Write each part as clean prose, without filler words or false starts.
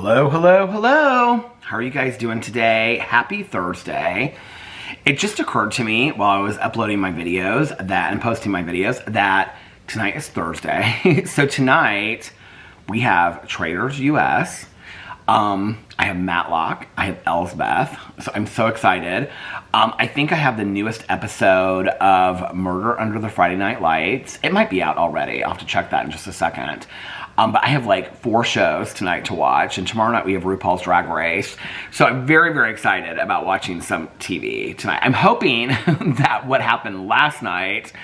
Hello, hello, hello. How are you guys doing today? Happy Thursday. It just occurred to me while I was uploading my videos and posting my videos that tonight is Thursday. So tonight we have Traders US. I have Matlock. I have Elsbeth. So I'm so excited. I think I have the newest episode of Murder Under the Friday Night Lights. It might be out already. I'll have to check that in just a second. But I have like 4 shows tonight to watch, and tomorrow night we have RuPaul's Drag Race. So I'm very, very excited about watching some TV tonight. I'm hoping that what happened last night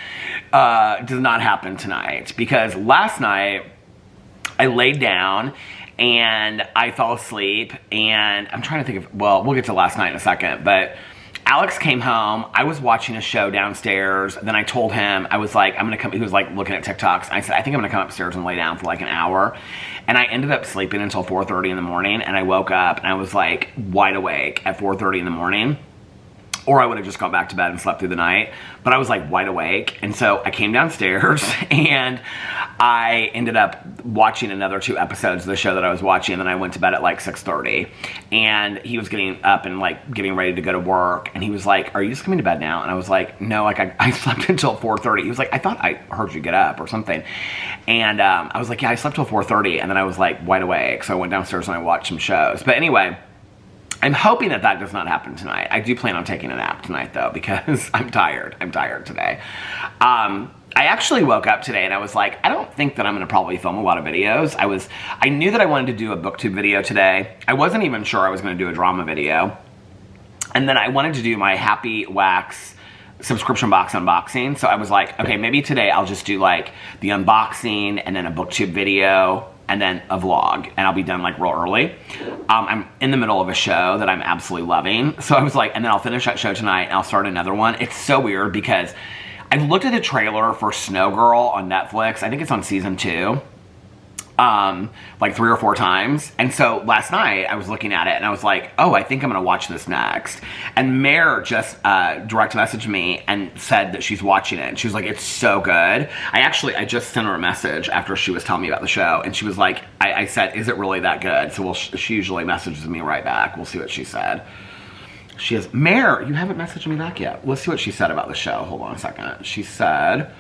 does not happen tonight, because last night I laid down and I fell asleep, and I'm trying to think of, well, we'll get to last night in a second, but Alex came home. I was watching a show downstairs. Then I told him, I was like, I'm going to come. He was like looking at TikToks. I said, I think I'm going to come upstairs and lay down for like an hour. And I ended up sleeping until 4:30 in the morning. And I woke up and I was like wide awake at 4:30 in the morning. Or I would have just gone back to bed and slept through the night. But I was like wide awake. And so I came downstairs and I ended up watching another 2 episodes of the show that I was watching. And then I went to bed at like 6:30. And he was getting up and like getting ready to go to work. And he was like, are you just coming to bed now? And I was like, no, like I slept until 4:30. He was like, I thought I heard you get up or something. And I was like, yeah, I slept till 4:30. And then I was like wide awake. So I went downstairs and I watched some shows. But anyway, I'm hoping that that does not happen tonight. I do plan on taking a nap tonight, though, because I'm tired. I'm tired today. I actually woke up today and I was like, I don't think that I'm going to probably film a lot of videos. I knew that I wanted to do a booktube video today. I wasn't even sure I was going to do a drama video. And then I wanted to do my Happy Wax subscription box unboxing. So I was like, okay, maybe today I'll just do like the unboxing and then a booktube video and then a vlog, and I'll be done like real early. I'm in the middle of a show that I'm absolutely loving. So I was like, and then I'll finish that show tonight and I'll start another one. It's so weird because I looked at the trailer for Snow Girl on Netflix. I think it's on season 2. Like 3 or 4 times. And so last night I was looking at it and I was like, oh, I think I'm going to watch this next. And Mare just direct messaged me and said that she's watching it. And she was like, it's so good. I just sent her a message after she was telling me about the show. And she was like, I said, is it really that good? So she usually messages me right back. We'll see what she said. She has, Mare, you haven't messaged me back yet. Let's see what she said about the show. Hold on a second. She said,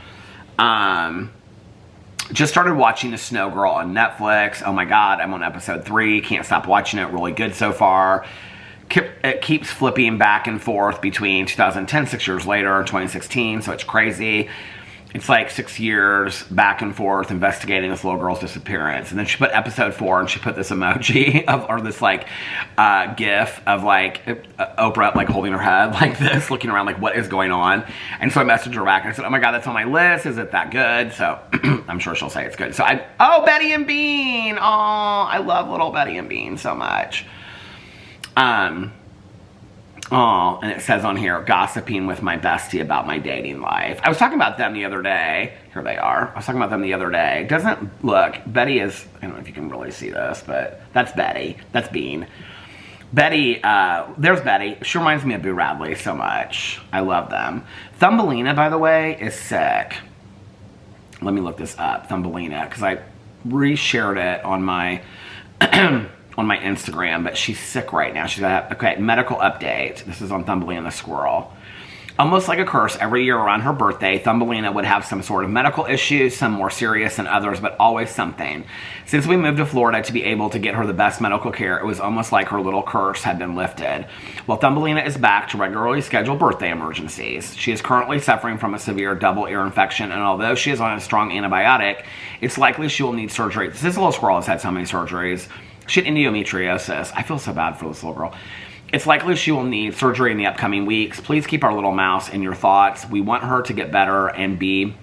just started watching The Snow Girl on Netflix. Oh my God, I'm on episode 3. Can't stop watching it. Really good so far. It keeps flipping back and forth between 2010, 6 years later, and 2016, so it's crazy. It's like 6 years back and forth investigating this little girl's disappearance. And then she put episode 4 and she put this emoji or this like gif of like Oprah like holding her head like this, looking around like what is going on. And so I messaged her back and I said, oh my God, that's on my list. Is it that good? So I'm sure she'll say it's good. So oh, Betty and Bean. Oh, I love little Betty and Bean so much. Oh, and it says on here, gossiping with my bestie about my dating life. I was talking about them the other day. Here they are. I was talking about them the other day. Doesn't look, Betty is, I don't know if you can really see this, but that's Betty. That's Bean. Betty, there's Betty. She reminds me of Boo Radley so much. I love them. Thumbelina, by the way, is sick. Let me look this up. Thumbelina, because I reshared it on my on my Instagram, but she's sick right now. She's got, okay, medical update. This is on Thumbelina the squirrel. Almost like a curse, every year around her birthday, Thumbelina would have some sort of medical issues, some more serious than others, but always something. Since we moved to Florida to be able to get her the best medical care, it was almost like her little curse had been lifted. Well, Thumbelina is back to regularly scheduled birthday emergencies. She is currently suffering from a severe double ear infection, and although she is on a strong antibiotic, it's likely she will need surgery. This little squirrel has had so many surgeries. She had endometriosis. I feel so bad for this little girl. It's likely she will need surgery in the upcoming weeks. Please keep our little mouse in your thoughts. We want her to get better and be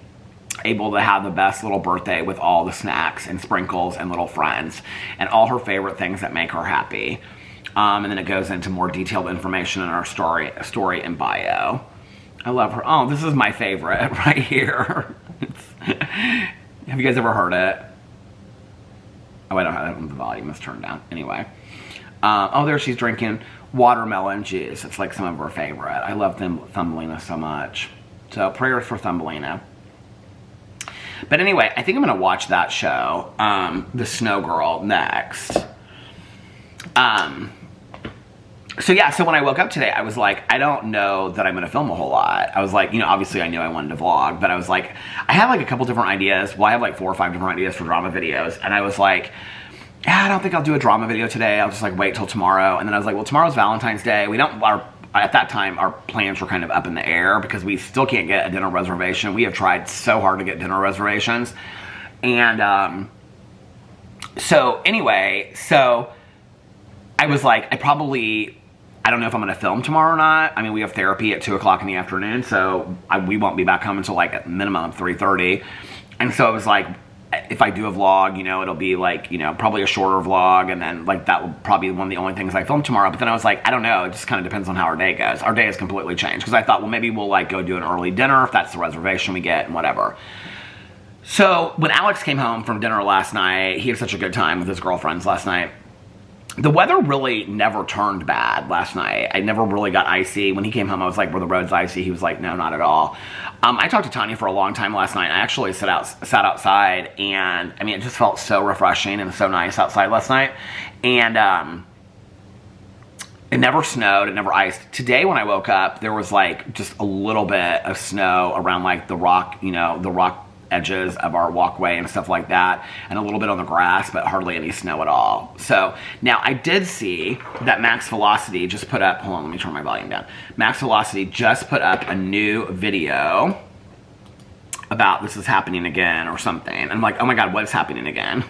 able to have the best little birthday with all the snacks and sprinkles and little friends and all her favorite things that make her happy. And then it goes into more detailed information in our story and bio. I love her. Oh, this is my favorite right here. Have you guys ever heard it? Oh, I don't have the volume is turned down. Anyway. Oh, there she's drinking watermelon juice. It's like some of her favorite. I love Thumbelina so much. So prayers for Thumbelina. But anyway, I think I'm going to watch that show, The Snow Girl, next. So yeah, so when I woke up today, I was like, I don't know that I'm going to film a whole lot. I was like, you know, obviously I knew I wanted to vlog, but I was like, I have like a couple different ideas. Well, I have like 4 or 5 different ideas for drama videos. And I was like, yeah, I don't think I'll do a drama video today. I'll just like wait till tomorrow. And then I was like, well, tomorrow's Valentine's Day. At that time, our plans were kind of up in the air because we still can't get a dinner reservation. We have tried so hard to get dinner reservations. And so anyway, so I was like, I don't know if I'm going to film tomorrow or not. I mean, we have therapy at 2 o'clock in the afternoon, so we won't be back home until like at minimum 3:30. And so I was like, if I do a vlog, you know, it'll be like, you know, probably a shorter vlog, and then like that will probably be one of the only things I film tomorrow. But then I was like, I don't know, it just kind of depends on how our day goes. Our day has completely changed because I thought, well, maybe we'll like go do an early dinner if that's the reservation we get and whatever. So when Alex came home from dinner last night, he had such a good time with his girlfriends last night. The weather really never turned bad last night. I never really got icy. When he came home, I was like, were the roads icy? He was like, no, not at all. I talked to Tanya for a long time last night. I actually sat outside, and I mean, it just felt so refreshing and so nice outside last night. And it never snowed, it never iced. Today when I woke up, there was like just a little bit of snow around like the rock, you know, the rock edges of our walkway and stuff like that, and a little bit on the grass, but hardly any snow at all. So now I did see that Max Velocity just put up, hold on, let me turn my volume down. Max Velocity just put up a new video about this is happening again or something. And I'm like, oh my God, what is happening again?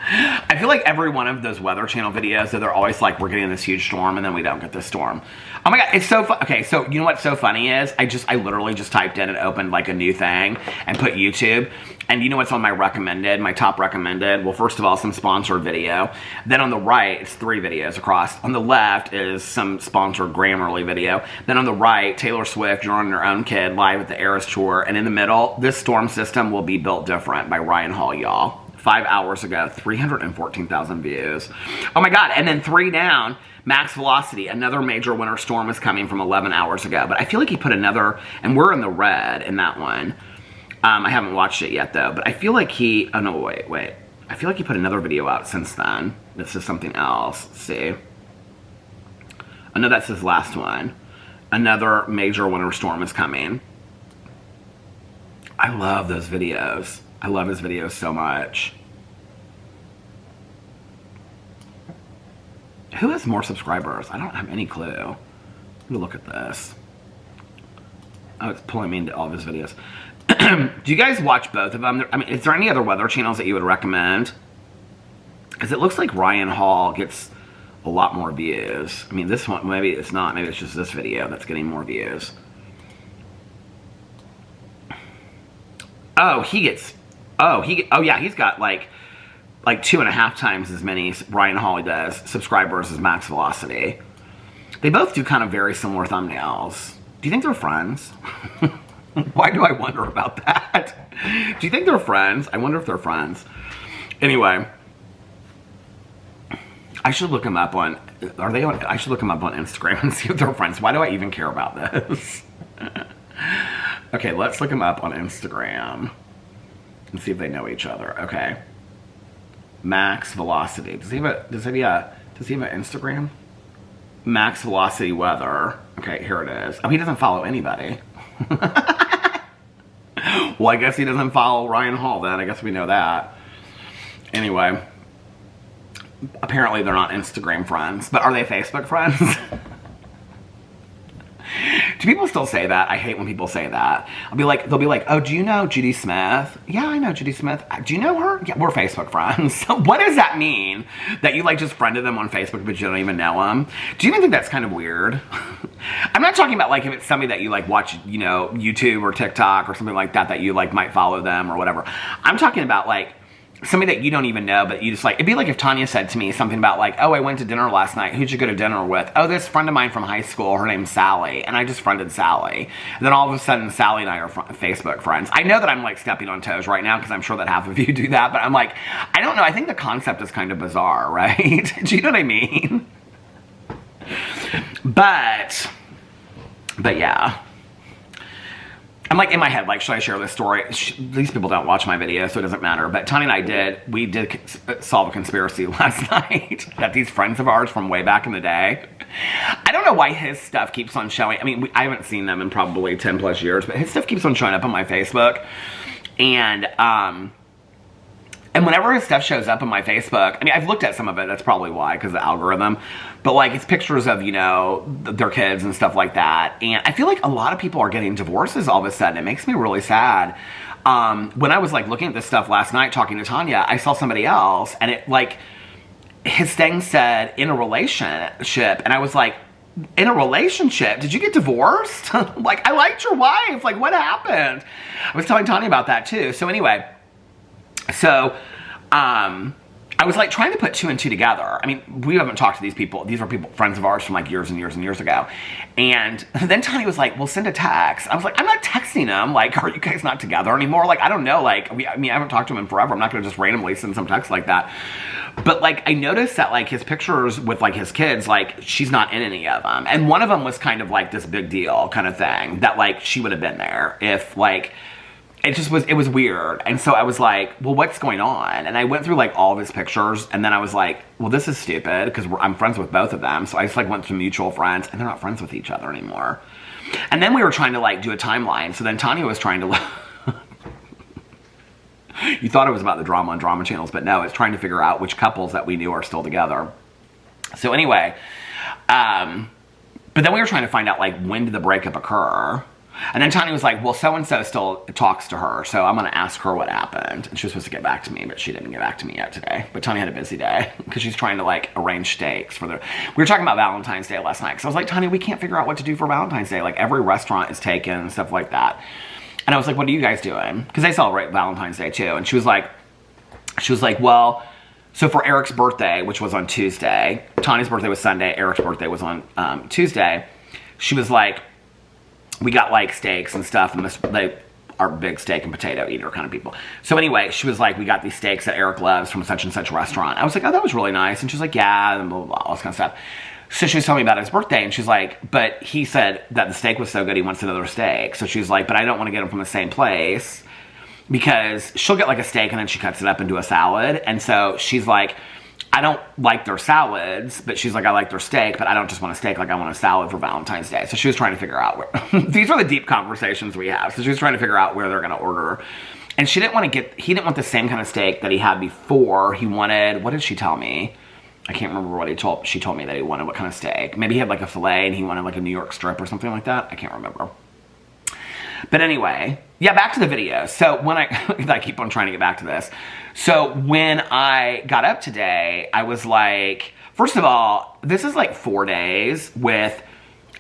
I feel like every one of those Weather Channel videos, they're always like, we're getting this huge storm, and then we don't get this storm. Oh my God, it's so fun. Okay, so you know what's so funny is, I literally just typed in and opened like a new thing and put YouTube. And you know what's on my recommended, my top recommended? Well, first of all, some sponsored video. Then on the right, it's 3 videos across. On the left is some sponsored Grammarly video. Then on the right, Taylor Swift, You're on Your Own Kid, live at the Eras Tour. And in the middle, This Storm System Will Be Built Different by Ryan Hall, y'all. 5 hours ago, 314,000 views. Oh my God, and then 3 down, Max Velocity, another major winter storm is coming from 11 hours ago. But I feel like he put another, and we're in the red in that one. I haven't watched it yet though, but I feel like he, oh no, wait. I feel like he put another video out since then. This is something else, let's see. I know that's his last one. Another major winter storm is coming. I love those videos. I love his videos so much. Who has more subscribers? I don't have any clue. Let me look at this. Oh, it's pulling me into all of his videos. Do you guys watch both of them? I mean, is there any other weather channels that you would recommend? Because it looks like Ryan Hall gets a lot more views. I mean, this one, maybe it's not. Maybe it's just this video that's getting more views. Oh, yeah, he's got like 2.5 times as many as Ryan Hall does subscribers as Max Velocity. They both do kind of very similar thumbnails. Do you think they're friends? Why do I wonder about that? Do you think they're friends? I wonder if they're friends. Anyway, I should look them up on, I should look them up on Instagram and see if they're friends. Why do I even care about this? Okay, let's look them up on Instagram and see if they know each other. Okay. Max Velocity. Does he have an Instagram? Max Velocity Weather. Okay, here it is. Oh, he doesn't follow anybody. Well, I guess he doesn't follow Ryan Hall then. I guess we know that. Anyway. Apparently they're not Instagram friends. But are they Facebook friends? Do people still say that? I hate when people say that. They'll be like, oh, do you know Judy Smith? Yeah, I know Judy Smith. Do you know her? Yeah, we're Facebook friends. So what does that mean? That you like just friended them on Facebook but you don't even know them? Do you even think that's kind of weird? I'm not talking about like if it's somebody that you like watch, you know, YouTube or TikTok or something like that you like might follow them or whatever. I'm talking about like somebody that you don't even know, but you just like, it'd be like if Tanya said to me something about like, oh, I went to dinner last night. Who'd you go to dinner with? Oh, this friend of mine from high school, her name's Sally. And I just friended Sally. And then all of a sudden, Sally and I are Facebook friends. I know that I'm like stepping on toes right now because I'm sure that half of you do that, but I'm like, I don't know. I think the concept is kind of bizarre, right? Do you know what I mean? But yeah. I'm like in my head, like, should I share this story? These people don't watch my video, so it doesn't matter. But Tanya and we did solve a conspiracy last night that these friends of ours from way back in the day, I don't know why his stuff keeps on showing. I mean, I haven't seen them in probably 10 plus years, but his stuff keeps on showing up on my Facebook. And whenever his stuff shows up on my Facebook, I mean, I've looked at some of it, that's probably why, because of the algorithm, but like, it's pictures of, you know, their kids and stuff like that, and I feel like a lot of people are getting divorces all of a sudden. It makes me really sad. When I was like looking at this stuff last night, talking to Tanya, I saw somebody else, and it like, his thing said, in a relationship, and I was like, in a relationship? Did you get divorced? Like, I liked your wife, like, what happened? I was telling Tanya about that too. So anyway, so, I was like trying to put 2 and 2 together. I mean, we haven't talked to these people. These were people, friends of ours from like years and years and years ago. And then Tanya was like, well, send a text. I was like, I'm not texting them. Like, are you guys not together anymore? Like, I don't know. Like, I mean, I haven't talked to him in forever. I'm not going to just randomly send some text like that. But like, I noticed that like his pictures with like his kids, like she's not in any of them. And one of them was kind of like this big deal kind of thing that like she would have been there if like, it was weird. And so I was like, well, what's going on? And I went through like all of his pictures, and then I was like, well, this is stupid, because I'm friends with both of them. So I just like went to mutual friends, and they're not friends with each other anymore. And then we were trying to like do a timeline. So then Tanya was trying to you thought it was about the drama on drama channels, but no, it's trying to figure out which couples that we knew are still together. So anyway, but then we were trying to find out like, when did the breakup occur? And then Tanya was like, well, so-and-so still talks to her, so I'm going to ask her what happened. And she was supposed to get back to me, but she didn't get back to me yet today. But Tanya had a busy day, because she's trying to, like, arrange steaks for the... We were talking about Valentine's Day last night, because I was like, Tanya, we can't figure out what to do for Valentine's Day. Like, every restaurant is taken and stuff like that. And I was like, what are you guys doing? Because they celebrate Valentine's Day, too. And she was like, well... So for Eric's birthday, which was on Tuesday, Tanya's birthday was Sunday, Eric's birthday was on Tuesday, she was like... We got like steaks and stuff, and they are big steak and potato eater kind of people. So anyway, she was like, we got these steaks that Eric loves from such and such restaurant. I was like, oh, that was really nice. And she's like, yeah, and blah, blah, blah, all this kind of stuff. So she was telling me about his birthday, and she's like, but he said that the steak was so good he wants another steak. So she's like, but I don't want to get them from the same place, because she'll get like a steak and then she cuts it up into a salad. And so she's like, I don't like their salads, but she's like, I like their steak, but I don't just want a steak, like I want a salad for Valentine's Day. So she was trying to figure out where, these are the deep conversations we have. So she was trying to figure out where they're going to order. And she didn't want to he didn't want the same kind of steak that he had before. He wanted, what did she tell me? I can't remember what she told me that he wanted, what kind of steak. Maybe he had like a filet and he wanted like a New York strip or something like that. I can't remember. But anyway, yeah, back to the video. So when I keep on trying to get back to this. So when I got up today, I was like, first of all, this is like 4 days with,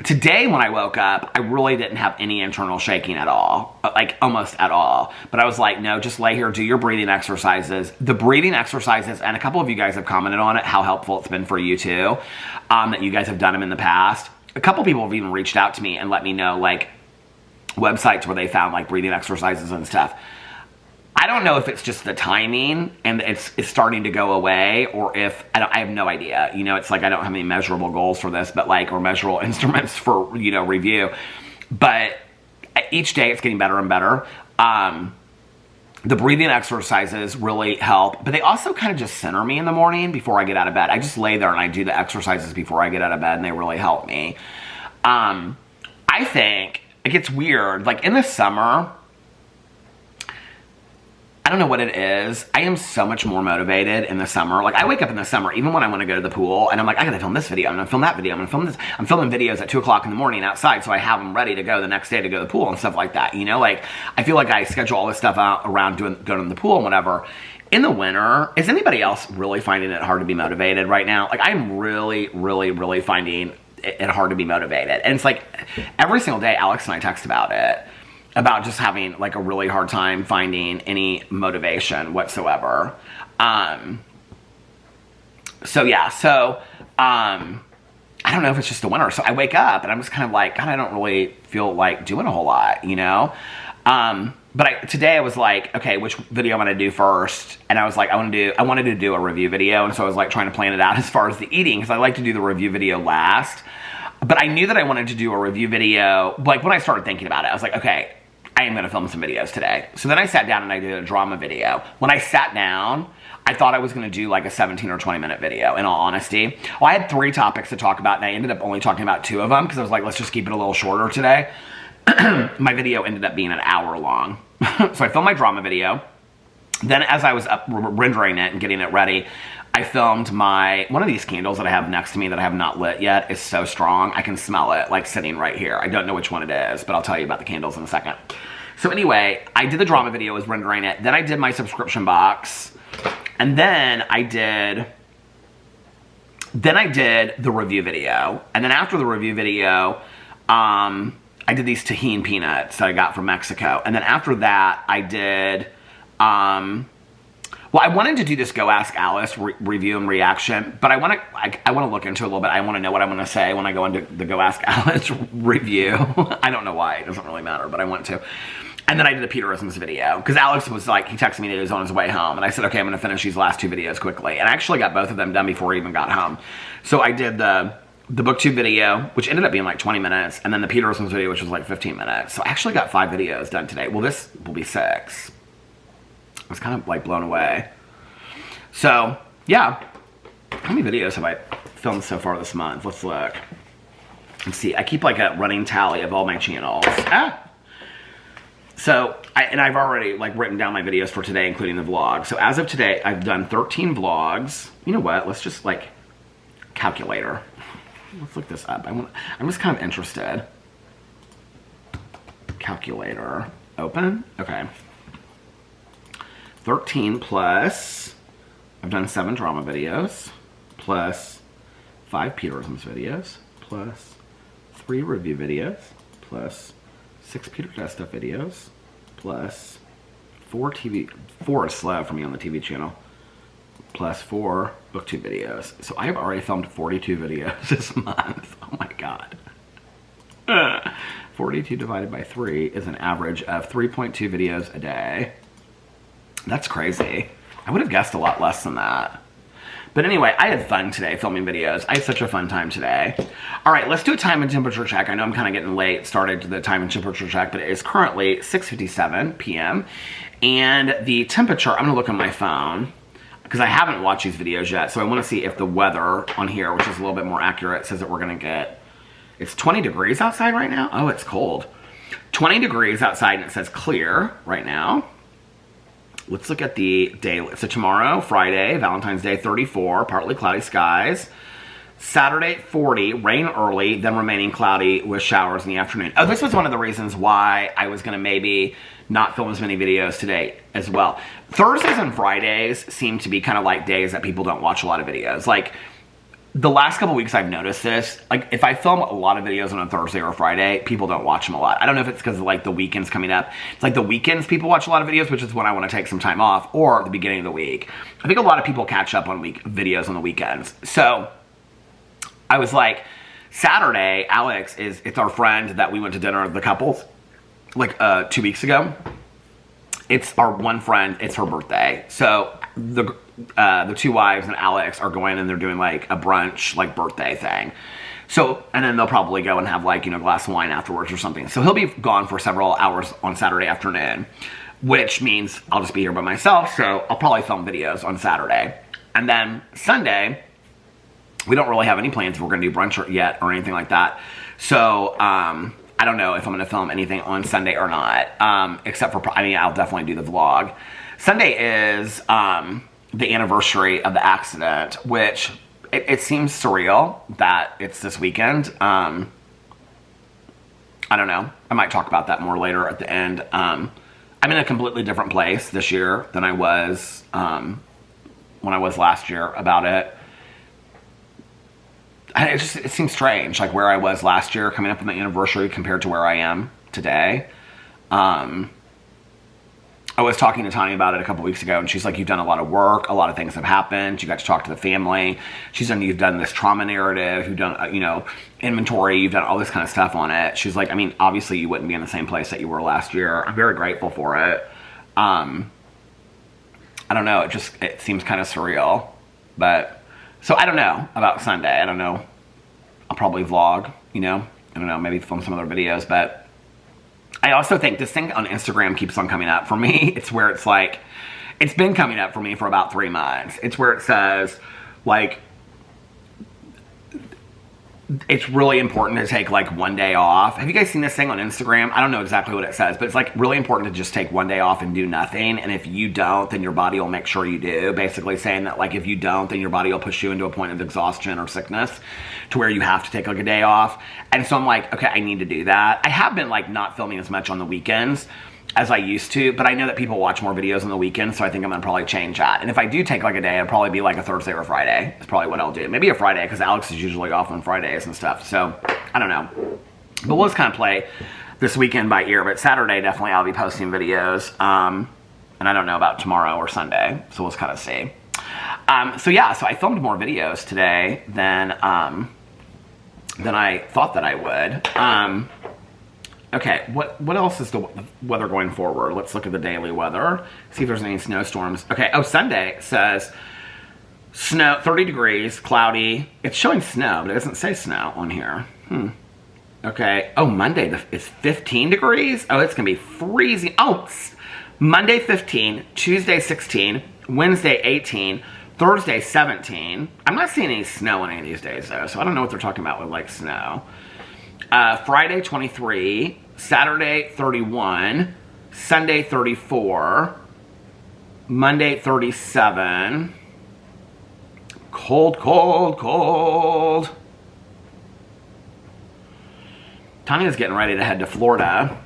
today when I woke up, I really didn't have any internal shaking at all, like almost at all. But I was like, no, just lay here, do your breathing exercises. The breathing exercises, and a couple of you guys have commented on it, how helpful it's been for you too, that you guys have done them in the past. A couple people have even reached out to me and let me know, like, websites where they found like breathing exercises and stuff. I don't know if it's just the timing and it's starting to go away, or if I have no idea. You know, it's like I don't have any measurable goals for this, but like, or measurable instruments for, you know, review. But each day it's getting better and better. The breathing exercises really help, but they also kind of just center me in the morning before I get out of bed. I just lay there and I do the exercises before I get out of bed, and they really help me. I think it gets weird. Like in the summer, I don't know what it is. I am so much more motivated in the summer. Like I wake up in the summer, even when I want to go to the pool, and I'm like, I gotta film this video, I'm gonna film that video, I'm gonna film this. I'm filming videos at 2 o'clock in the morning outside, so I have them ready to go the next day to go to the pool and stuff like that. You know, like I feel like I schedule all this stuff out around going to the pool and whatever. In the winter, is anybody else really finding it hard to be motivated right now? Like I'm really, really, really finding it hard to be motivated. And it's like every single day Alex and I text about it, about just having like a really hard time finding any motivation whatsoever. So yeah, so I don't know if it's just the winter. So I wake up and I'm just kind of like, God, I don't really feel like doing a whole lot, you know? But today I was like, okay, which video I'm gonna do first? And I was like, I wanted to do a review video, and so I was like trying to plan it out as far as the eating, because I like to do the review video last. But I knew that I wanted to do a review video, like when I started thinking about it, I was like, okay, I am going to film some videos today. So then I sat down and I did a drama video. When I sat down, I thought I was going to do like a 17 or 20 minute video, in all honesty. Well, I had 3 topics to talk about, and I ended up only talking about 2 of them because I was like, let's just keep it a little shorter today. My video ended up being an hour long. So I filmed my drama video. Then as I was up rendering it and getting it ready, I filmed one of these candles that I have next to me that I have not lit yet. Is so strong. I can smell it like sitting right here. I don't know which one it is, but I'll tell you about the candles in a second. So anyway, I did the drama video, was rendering it. Then I did my subscription box. And then I did the review video. And then after the review video, I did these tahini peanuts that I got from Mexico. And then after that, I did, well, I wanted to do this Go Ask Alice review and reaction, but I want to look into it a little bit. I want to know what I'm going to say when I go into the Go Ask Alice review. I don't know why. It doesn't really matter, but I want to. And then I did a Peterisms video, because Alex was like, he texted me that he was on his way home, and I said, okay, I'm going to finish these last 2 videos quickly. And I actually got both of them done before I even got home. So I did the BookTube video, which ended up being like 20 minutes, and then the Peterisms video, which was like 15 minutes. So I actually got 5 videos done today. Well, this will be 6. I was kind of like blown away. So, yeah. How many videos have I filmed so far this month? Let's look. Let's see. I keep like a running tally of all my channels. So, I've already like written down my videos for today, including the vlog. So as of today, I've done 13 vlogs. You know what? Let's just like calculator. Let's look this up. I'm just kind of interested. Calculator. Open. Okay. 13 plus, I've done 7 drama videos, plus 5 Peterisms videos, plus 3 review videos, plus 6 Peter Test Stuff videos, plus 4 is slow for me on the TV channel, plus 4 BookTube videos. So I have already filmed 42 videos this month. Oh my God. 42 divided by 3 is an average of 3.2 videos a day. That's crazy. I would have guessed a lot less than that. But anyway, I had fun today filming videos. I had such a fun time today. All right, let's do a time and temperature check. I know I'm kind of getting late, started the time and temperature check, but it is currently 6:57 p.m. And the temperature, I'm gonna look on my phone because I haven't watched these videos yet. So I wanna see if the weather on here, which is a little bit more accurate, says that we're gonna get, it's 20 degrees outside right now. Oh, it's cold. 20 degrees outside and it says clear right now. Let's look at the day. So tomorrow, Friday, Valentine's Day, 34, partly cloudy skies. Saturday, 40, rain early, then remaining cloudy with showers in the afternoon. Oh, this was one of the reasons why I was going to maybe not film as many videos today as well. Thursdays and Fridays seem to be kind of like days that people don't watch a lot of videos. Like, the last couple weeks I've noticed this, like if I film a lot of videos on a Thursday or a Friday, people don't watch them a lot. I don't know if it's because of like the weekends coming up. It's like the weekends people watch a lot of videos, which is when I want to take some time off, or the beginning of the week. I think a lot of people catch up on videos on the weekends. So I was like, Saturday, Alex it's our friend that we went to dinner with the couples like 2 weeks ago. It's our one friend, it's her birthday. So the 2 wives and Alex are going and they're doing like a brunch, like birthday thing. So, and then they'll probably go and have like, you know, a glass of wine afterwards or something. So he'll be gone for several hours on Saturday afternoon, which means I'll just be here by myself. So I'll probably film videos on Saturday. And then Sunday, we don't really have any plans if we're going to do brunch yet or anything like that. So, I don't know if I'm going to film anything on Sunday or not, except for, I mean, I'll definitely do the vlog. Sunday is the anniversary of the accident, which it seems surreal that it's this weekend. I don't know. I might talk about that more later at the end. I'm in a completely different place this year than I was when I was last year about it. It seems strange, like where I was last year coming up on the anniversary compared to where I am today. I was talking to Tanya about it a couple weeks ago, and she's like, you've done a lot of work, a lot of things have happened, you got to talk to the family. You've done this trauma narrative, you've done, you know, inventory, you've done all this kind of stuff on it. She's like, I mean, obviously you wouldn't be in the same place that you were last year. I'm very grateful for it. I don't know, it seems kind of surreal, but, so I don't know about Sunday. I don't know. I'll probably vlog, you know, I don't know, maybe film some other videos, but I also think this thing on Instagram keeps on coming up for me. It's where it's like, it's been coming up for me for about 3 months. It's where it says, like, it's really important to take like 1 day off. Have you guys seen this thing on Instagram? I don't know exactly what it says, but it's like really important to just take 1 day off and do nothing. And if you don't, then your body will make sure you do. Basically saying that like if you don't, then your body will push you into a point of exhaustion or sickness to where you have to take like a day off. And so I'm like, okay, I need to do that. I have been like not filming as much on the weekends as I used to, but I know that people watch more videos on the weekends, so I think I'm gonna probably change that. And if I do take like a day, it'll probably be like a Thursday or a Friday. That's probably what I'll do. Maybe a Friday, because Alex is usually off on Fridays and stuff, so I don't know. But we'll just kind of play this weekend by ear, but Saturday, definitely I'll be posting videos. And I don't know about tomorrow or Sunday, so we'll just kind of see. So yeah, so I filmed more videos today than I thought that I would. Okay, what else is the weather going forward? Let's look at the daily weather, see if there's any snowstorms. Okay, oh, Sunday says snow, 30 degrees, cloudy. It's showing snow, but it doesn't say snow on here. Okay, oh, Monday is 15 degrees. Oh, it's gonna be freezing. Oh, Monday 15, Tuesday 16, Wednesday 18, Thursday 17. I'm not seeing any snow on any of these days though, so I don't know what they're talking about with like snow. Friday 23, Saturday 31, Sunday 34, Monday 37. Cold, cold, cold. Tanya's getting ready to head to Florida.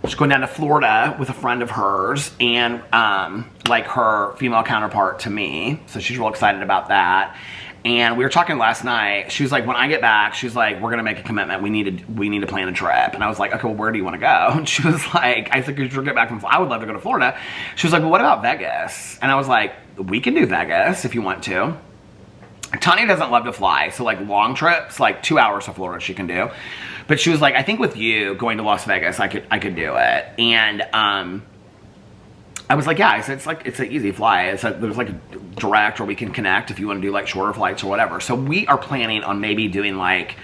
She's going down to Florida with a friend of hers and like her female counterpart to me. So she's real excited about that. And we were talking last night. She was like, when I get back, she's like, we're gonna make a commitment. We need to plan a trip. And I was like, okay, well, where do you want to go? And she was like, I said, could you get back from Florida? I would love to go to Florida. She was like, well, what about Vegas? And I was like, we can do Vegas if you want to. Tanya doesn't love to fly, so like long trips, like 2 hours to Florida she can do. But she was like, I think with you going to Las Vegas, I could do it. And I was like, yeah, I said, it's an easy fly. It's like, there's like a direct, or we can connect if you want to do like shorter flights or whatever. So we are planning on maybe doing like,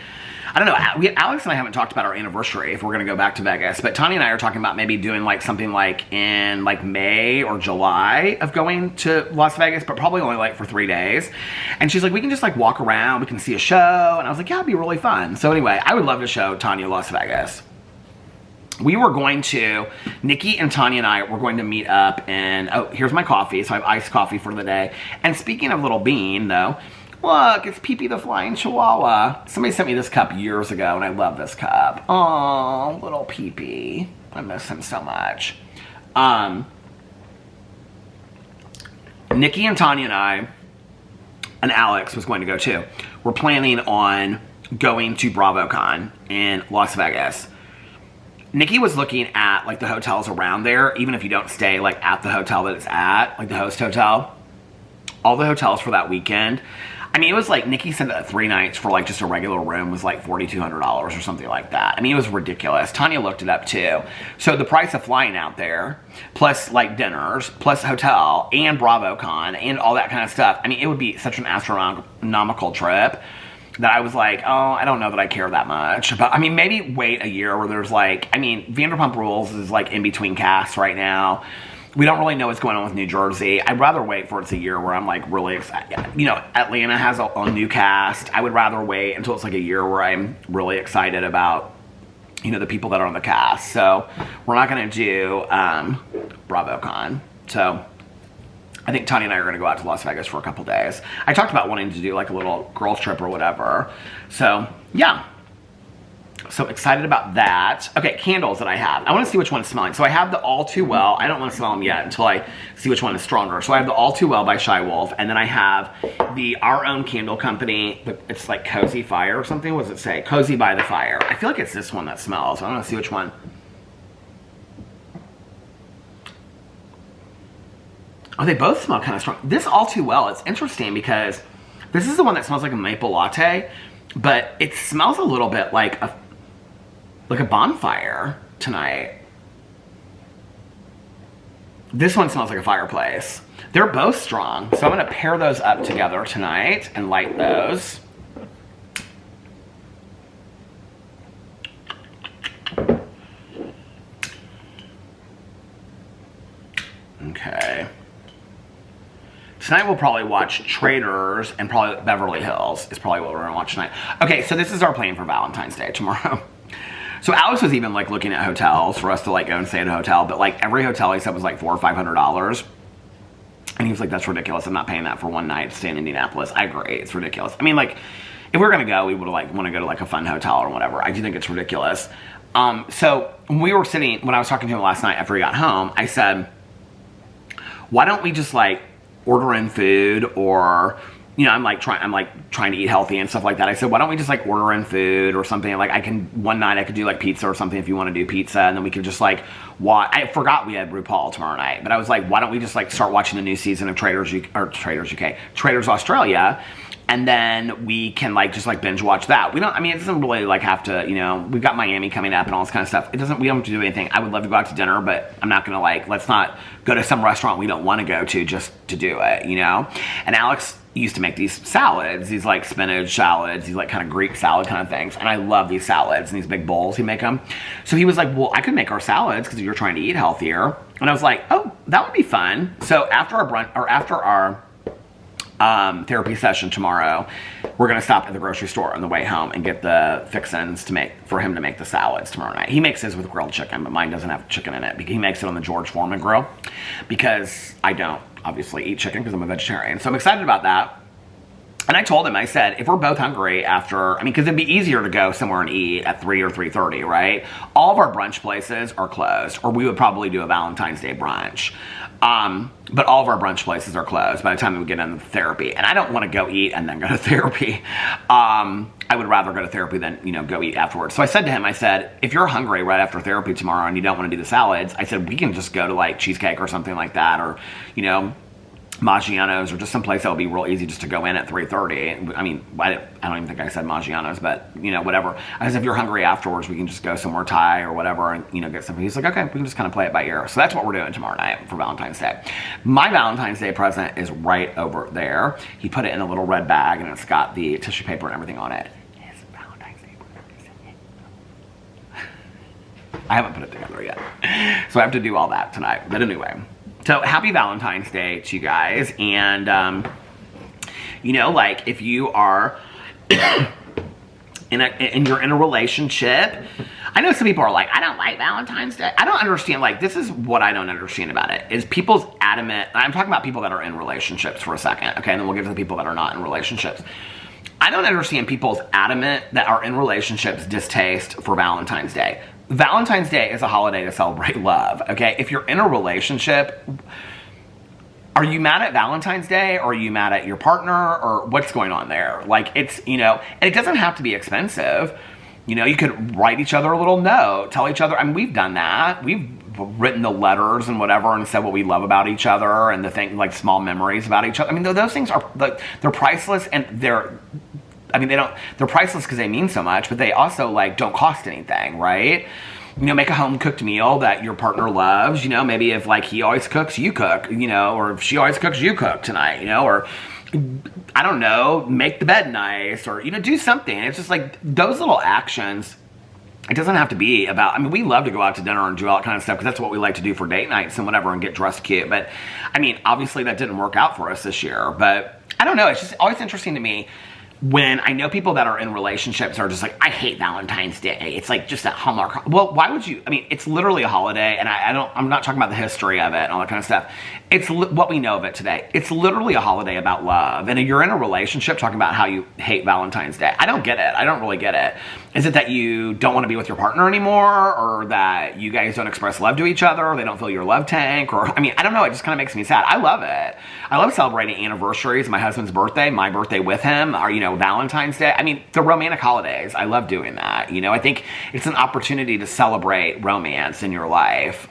I don't know, Alex and I haven't talked about our anniversary if we're going to go back to Vegas, but Tanya and I are talking about maybe doing like something like in like May or July of going to Las Vegas, but probably only like for 3 days. And she's like, we can just like walk around, we can see a show. And I was like, yeah, it'd be really fun. So anyway, I would love to show Tanya Las Vegas. We were going to, Nikki and Tanya and I were going to meet up and, oh, here's my coffee. So I have iced coffee for the day. And speaking of Little Bean though, look, it's Pee-Pee the Flying Chihuahua. Somebody sent me this cup years ago and I love this cup. Oh, little Pee-Pee. I miss him so much. Nikki and Tanya and I, and Alex was going to go too. We're planning on going to BravoCon in Las Vegas. Nikki was looking at like the hotels around there, even if you don't stay like at the hotel that it's at, like the host hotel. All the hotels for that weekend. I mean, it was like, Nikki said that 3 nights for like just a regular room was like $4,200 or something like that. I mean, it was ridiculous. Tanya looked it up too. So the price of flying out there, plus like dinners, plus hotel, and BravoCon, and all that kind of stuff. I mean, it would be such an astronomical trip that I was like, oh, I don't know that I care that much. But I mean, maybe wait a year where there's like, I mean, Vanderpump Rules is like in between casts right now. We don't really know what's going on with New Jersey. I'd rather wait for it's a year where I'm like really excited. You know, Atlanta has a new cast. I would rather wait until it's like a year where I'm really excited about, you know, the people that are on the cast. So we're not going to do BravoCon. So I think Tanya and I are going to go out to Las Vegas for a couple days. I talked about wanting to do like a little girls trip or whatever. So yeah. So excited about that. Okay, candles that I have. I want to see which one is smelling. So I have the All Too Well. I don't want to smell them yet until I see which one is stronger. So I have the All Too Well by Shy Wolf. And then I have the Our Own Candle Company. It's like Cozy Fire or something. What does it say? Cozy by the Fire. I feel like it's this one that smells. I want to see which one. Oh, they both smell kind of strong. This All Too Well, it's interesting because this is the one that smells like a maple latte, but it smells a little bit like a bonfire tonight. This one smells like a fireplace. They're both strong, so I'm gonna pair those up together tonight and light those. tonight we'll probably watch Traders and probably Beverly Hills is probably what we're gonna watch tonight. Okay, so this is our plan for Valentine's Day tomorrow. So Alex was even like looking at hotels for us to like go and stay at a hotel, but like every hotel he said was like $400 or $500. And he was like, that's ridiculous. I'm not paying that for one night to stay in Indianapolis. I agree, it's ridiculous. I mean, like, if we were gonna go, we would like want to go to like a fun hotel or whatever. I do think it's ridiculous. So when we were sitting, when I was talking to him last night after he got home, I said, why don't we just like order in food, or, you know, I'm like trying to eat healthy and stuff like that. I said, why don't we just like order in food or something? Like one night I could do like pizza or something if you want to do pizza, and then we could just like watch. I forgot we had RuPaul tomorrow night, but I was like, why don't we just like start watching the new season of Traders Australia, and then we can like just like binge watch that. We don't, I mean, it doesn't really like have to, you know, we've got Miami coming up and all this kind of stuff. We don't have to do anything. I would love to go out to dinner, but I'm not gonna like, let's not go to some restaurant we don't want to go to just to do it, you know? And Alex used to make these salads, these like spinach salads, these like kind of Greek salad kind of things. And I love these salads and these big bowls he make them. So he was like, well, I could make our salads because you're trying to eat healthier. And I was like, oh, that would be fun. So after our brunch, or after our therapy session tomorrow, we're gonna stop at the grocery store on the way home and get the fixins for him to make the salads tomorrow night. He makes his with grilled chicken, but mine doesn't have chicken in it. He makes it on the George Foreman grill because I don't obviously eat chicken because I'm a vegetarian. So I'm excited about that. And I told him, I said, if we're both hungry after, I mean, because it'd be easier to go somewhere and eat at 3 or 3:30, right? All of our brunch places are closed, or we would probably do a Valentine's Day brunch. But all of our brunch places are closed by the time we get into therapy. And I don't want to go eat and then go to therapy. I would rather go to therapy than, you know, go eat afterwards. So I said to him, I said, if you're hungry right after therapy tomorrow and you don't want to do the salads, I said, we can just go to like Cheesecake or something like that, or, you know, Maggiano's, or just someplace that would be real easy just to go in at 3:30. I mean, I don't even think I said Maggiano's, but, you know, whatever. I said, if you're hungry afterwards, we can just go somewhere Thai or whatever and, you know, get something. He's like, okay, we can just kind of play it by ear. So that's what we're doing tomorrow night for Valentine's Day. My Valentine's Day present is right over there. He put it in a little red bag and it's got the tissue paper and everything on it. His Valentine's Day present. I haven't put it together yet. So I have to do all that tonight. But anyway. So happy Valentine's Day to you guys. And, you know, like if you are you're in a relationship, I know some people are like, I don't like Valentine's Day. I don't understand. Like, this is what I don't understand about it is people's adamant. I'm talking about people that are in relationships for a second. Okay. And then we'll get to the people that are not in relationships. I don't understand people's adamant that are in relationships distaste for Valentine's Day. Valentine's Day is a holiday to celebrate love, okay? If you're in a relationship, are you mad at Valentine's Day, or are you mad at your partner, or what's going on there? Like, it's, you know, and it doesn't have to be expensive. You know, you could write each other a little note, tell each other, I mean, we've done that. We've written the letters and whatever and said what we love about each other and the thing, like small memories about each other. I mean, those things are, like, they're priceless, and they're priceless because they mean so much, but they also like don't cost anything, right? You know, make a home cooked meal that your partner loves, you know, maybe if like he always cooks, you cook, you know, or if she always cooks, you cook tonight, you know, or I don't know, make the bed nice, or, you know, do something. It's just like those little actions. It doesn't have to be about, I mean, we love to go out to dinner and do all that kind of stuff because that's what we like to do for date nights and whatever and get dressed cute. But I mean, obviously that didn't work out for us this year, but I don't know. It's just always interesting to me when I know people that are in relationships are just like, I hate Valentine's Day. It's like just a Hallmark. Well, why would you? I mean, it's literally a holiday, and I'm not talking about the history of it and all that kind of stuff. It's what we know of it today. It's literally a holiday about love. And if you're in a relationship talking about how you hate Valentine's Day, I don't get it. I don't really get it. Is it that you don't want to be with your partner anymore, or that you guys don't express love to each other, or they don't fill your love tank, or, I mean, I don't know. It just kind of makes me sad. I love it. I love celebrating anniversaries, my husband's birthday, my birthday with him, or, you know, Valentine's Day. I mean, the romantic holidays. I love doing that. You know, I think it's an opportunity to celebrate romance in your life.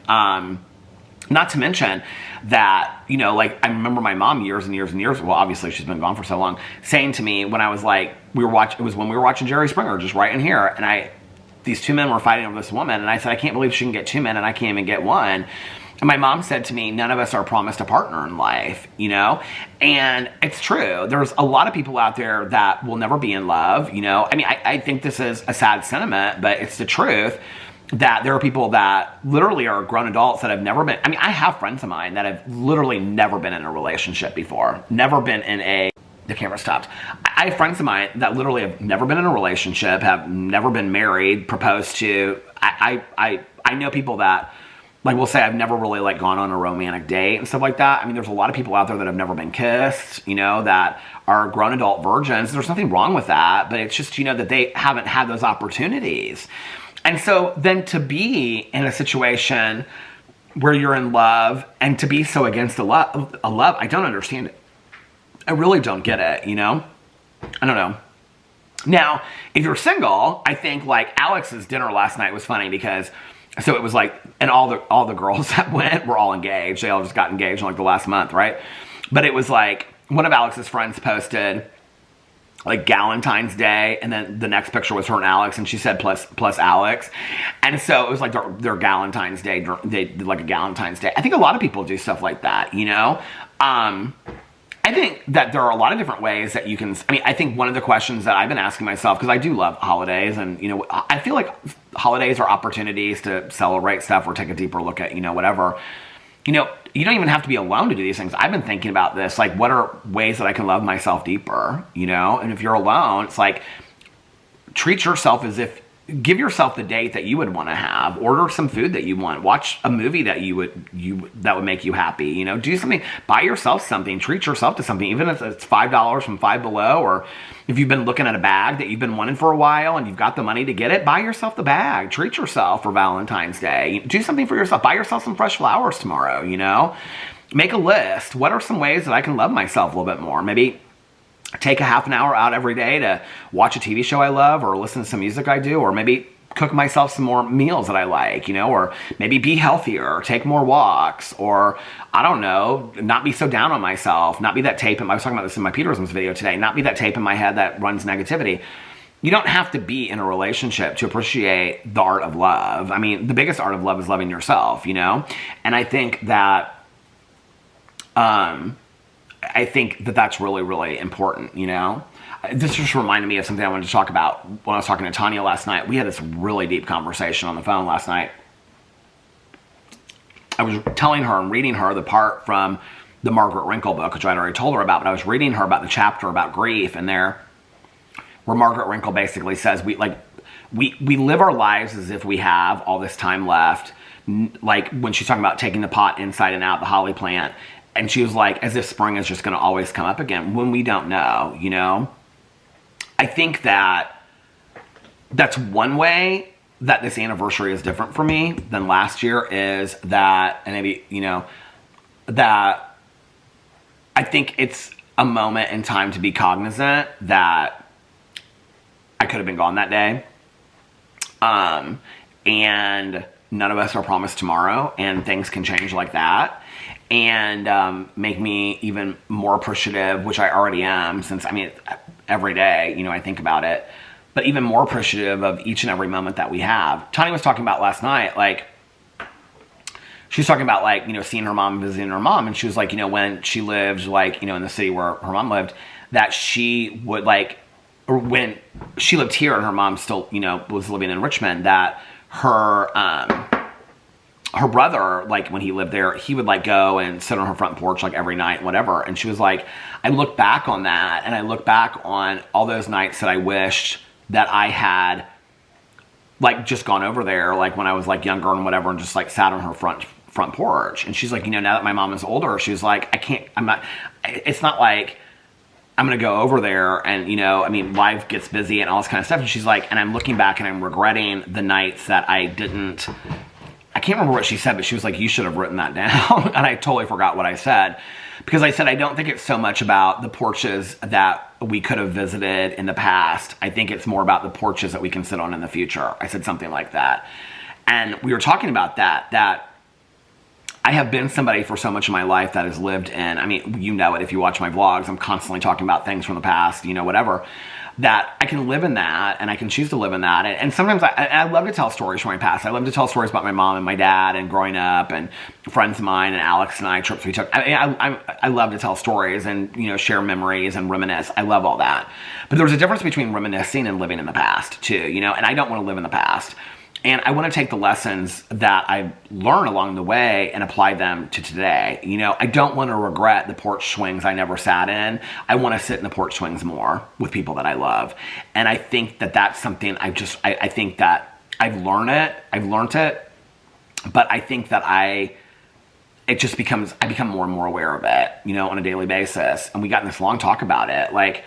Not to mention that, you know, like, I remember my mom years and years and years, well, obviously she's been gone for so long, saying to me when I was like, it was when we were watching Jerry Springer, just right in here, and these two men were fighting over this woman, and I said, I can't believe she can get two men and I can't even get one. And my mom said to me, none of us are promised a partner in life, you know? And it's true. There's a lot of people out there that will never be in love, you know? I mean, I think this is a sad sentiment, but it's the truth. that there are people that literally are grown adults that have never been, I mean, I have friends of mine that have literally never been in a relationship before, never been in a, the camera stopped. I have friends of mine that literally have never been in a relationship, have never been married, proposed to. I know people that, like, will say I've never really, like, gone on a romantic date and stuff like that. I mean, there's a lot of people out there that have never been kissed, you know, that are grown adult virgins. There's nothing wrong with that, but it's just, you know, that they haven't had those opportunities. And so then to be in a situation where you're in love and to be so against a love, I don't understand it. I really don't get it, you know? I don't know. Now, if you're single, I think, like, Alex's dinner last night was funny because, so it was like, and all the girls that went were all engaged. They all just got engaged in, like, the last month, right? But it was like, one of Alex's friends posted, like, Valentine's Day, and then the next picture was her and Alex, and she said plus Alex. And so it was like their Valentine's Day, they did like a Valentine's Day. I think a lot of people do stuff like that, you know? I think that there are a lot of different ways that you can, I mean, I think one of the questions that I've been asking myself, because I do love holidays, and, you know, I feel like holidays are opportunities to celebrate stuff or take a deeper look at, you know, whatever. You know, you don't even have to be alone to do these things. I've been thinking about this, like, what are ways that I can love myself deeper, you know? And if you're alone, it's like, treat yourself as if, give yourself the date that you would want to have. Order some food that you want. Watch a movie that that would make you happy. You know, do something. Buy yourself something. Treat yourself to something, even if it's $5 from Five Below, or if you've been looking at a bag that you've been wanting for a while and you've got the money to get it, buy yourself the bag. Treat yourself for Valentine's Day. Do something for yourself. Buy yourself some fresh flowers tomorrow. You know, make a list. What are some ways that I can love myself a little bit more? Maybe take a half an hour out every day to watch a TV show I love, or listen to some music I do, or maybe cook myself some more meals that I like, you know, or maybe be healthier, or take more walks, or, I don't know, not be so down on myself, not be that tape I was talking about this in my Peterisms video today, not be that tape in my head that runs negativity. You don't have to be in a relationship to appreciate the art of love. I mean, the biggest art of love is loving yourself, you know? And I think that, that's really, really important, you know? This just reminded me of something I wanted to talk about when I was talking to Tanya last night. We had this really deep conversation on the phone last night. I was telling her and reading her the part from the Margaret Wrinkle book, which I'd already told her about, but I was reading her about the chapter about grief, and there, where Margaret Wrinkle basically says, we live our lives as if we have all this time left, like when she's talking about taking the pot inside and out, the holly plant, and she was like, as if spring is just going to always come up again, when we don't know, you know? I think that that's one way that this anniversary is different for me than last year, is that, and maybe, you know, that I think it's a moment in time to be cognizant that I could have been gone that day. And none of us are promised tomorrow, and things can change like that. And make me even more appreciative, which I already am, since, I mean, every day, you know, I think about it, but even more appreciative of each and every moment that we have. Tanya was talking about last night, like, she was talking about, like, you know, seeing her mom, visiting her mom, and she was like, you know, when she lived, like, you know, in the city where her mom lived, that she would, like, or when she lived here and her mom still, you know, was living in Richmond, that her brother, like, when he lived there, he would, like, go and sit on her front porch, like, every night, whatever. And she was like, I look back on that, and I look back on all those nights that I wished that I had, like, just gone over there, like, when I was, like, younger and whatever, and just, like, sat on her front porch. And she's like, you know, now that my mom is older, she was like, it's not like I'm going to go over there and, you know, I mean, life gets busy and all this kind of stuff. And she's like, and I'm looking back and I'm regretting the nights that I can't remember what she said, but she was like, you should have written that down. And I totally forgot what I said, because I said, I don't think it's so much about the porches that we could have visited in the past. I think it's more about the porches that we can sit on in the future. I said something like that. And we were talking about that I have been somebody for so much of my life that has lived in, I mean, you know it if you watch my vlogs, I'm constantly talking about things from the past, you know, whatever, that I can live in that, and I can choose to live in that. And sometimes I love to tell stories from my past. I love to tell stories about my mom and my dad and growing up, and friends of mine and Alex and I, trips we took. I love to tell stories and, you know, share memories and reminisce. I love all that. But there's a difference between reminiscing and living in the past too, you know, and I don't want to live in the past. And I want to take the lessons that I learned along the way and apply them to today. You know, I don't want to regret the porch swings I never sat in. I want to sit in the porch swings more with people that I love. And I think that that's something I think that I've learned it, but I think that I become more and more aware of it, you know, on a daily basis. And we got in this long talk about it. Like,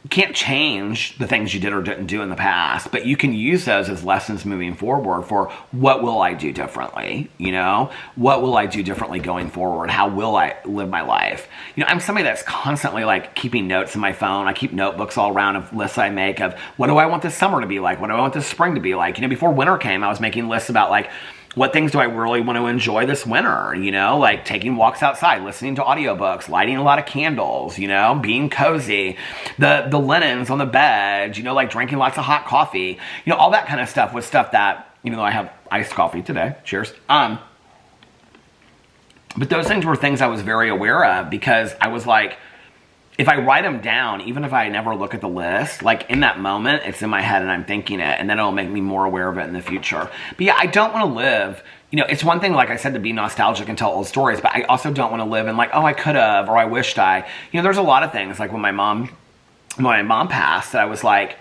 you can't change the things you did or didn't do in the past, but you can use those as lessons moving forward for what will I do differently, you know? What will I do differently going forward? How will I live my life? You know, I'm somebody that's constantly like keeping notes in my phone. I keep notebooks all around of lists I make of what do I want this summer to be like? What do I want this spring to be like? You know, before winter came, I was making lists about like, what things do I really want to enjoy this winter? You know, like taking walks outside, listening to audiobooks, lighting a lot of candles, you know, being cozy, the linens on the bed, you know, like drinking lots of hot coffee, you know, all that kind of stuff was stuff that, even though I have iced coffee today, cheers. But those things were things I was very aware of because I was like, if I write them down, even if I never look at the list, like in that moment, it's in my head and I'm thinking it, and then it'll make me more aware of it in the future. But yeah, I don't want to live, you know, it's one thing, like I said, to be nostalgic and tell old stories, but I also don't want to live in like, oh, I could have, or I wished I, you know, there's a lot of things, like when my mom passed, that I was like,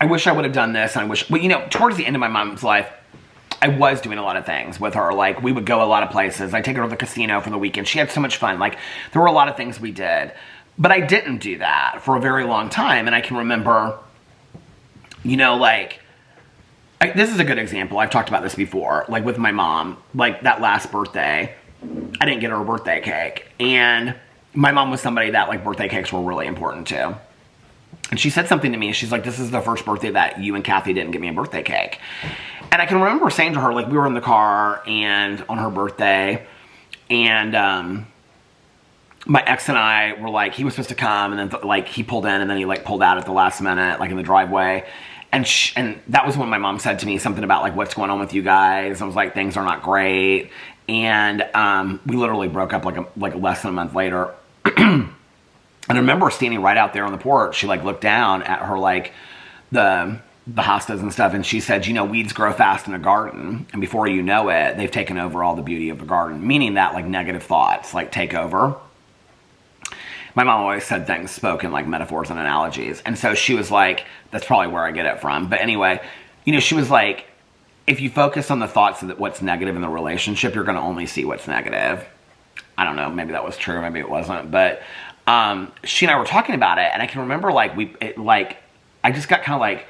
I wish I would have done this, and I wish, well, you know, towards the end of my mom's life, I was doing a lot of things with her. Like, we would go a lot of places. I'd take her to the casino for the weekend. She had so much fun. Like, there were a lot of things we did. But I didn't do that for a very long time. And I can remember, you know, like, this is a good example. I've talked about this before. Like, with my mom, like, that last birthday, I didn't get her a birthday cake. And my mom was somebody that, like, birthday cakes were really important to. And she said something to me. She's like, this is the first birthday that you and Kathy didn't give me a birthday cake. And I can remember saying to her, like, we were in the car and on her birthday, and my ex and I were like, he was supposed to come, and then like he pulled in, and then he like pulled out at the last minute, like in the driveway. And that was when my mom said to me something about like, what's going on with you guys? I was like, things are not great. And we literally broke up like less than a month later. And I remember standing right out there on the porch. She like looked down at her like the hostas and stuff, and she said, you know, weeds grow fast in a garden, and before you know it, they've taken over all the beauty of the garden, meaning that like negative thoughts like take over. My mom always said things spoken like metaphors and analogies, and so she was like, that's probably where I get it from. But anyway, you know, she was like, if you focus on the thoughts of what's negative in the relationship, you're going to only see what's negative. I don't know, maybe that was true, maybe it wasn't, but she and I were talking about it, and I can remember like I just got kind of like,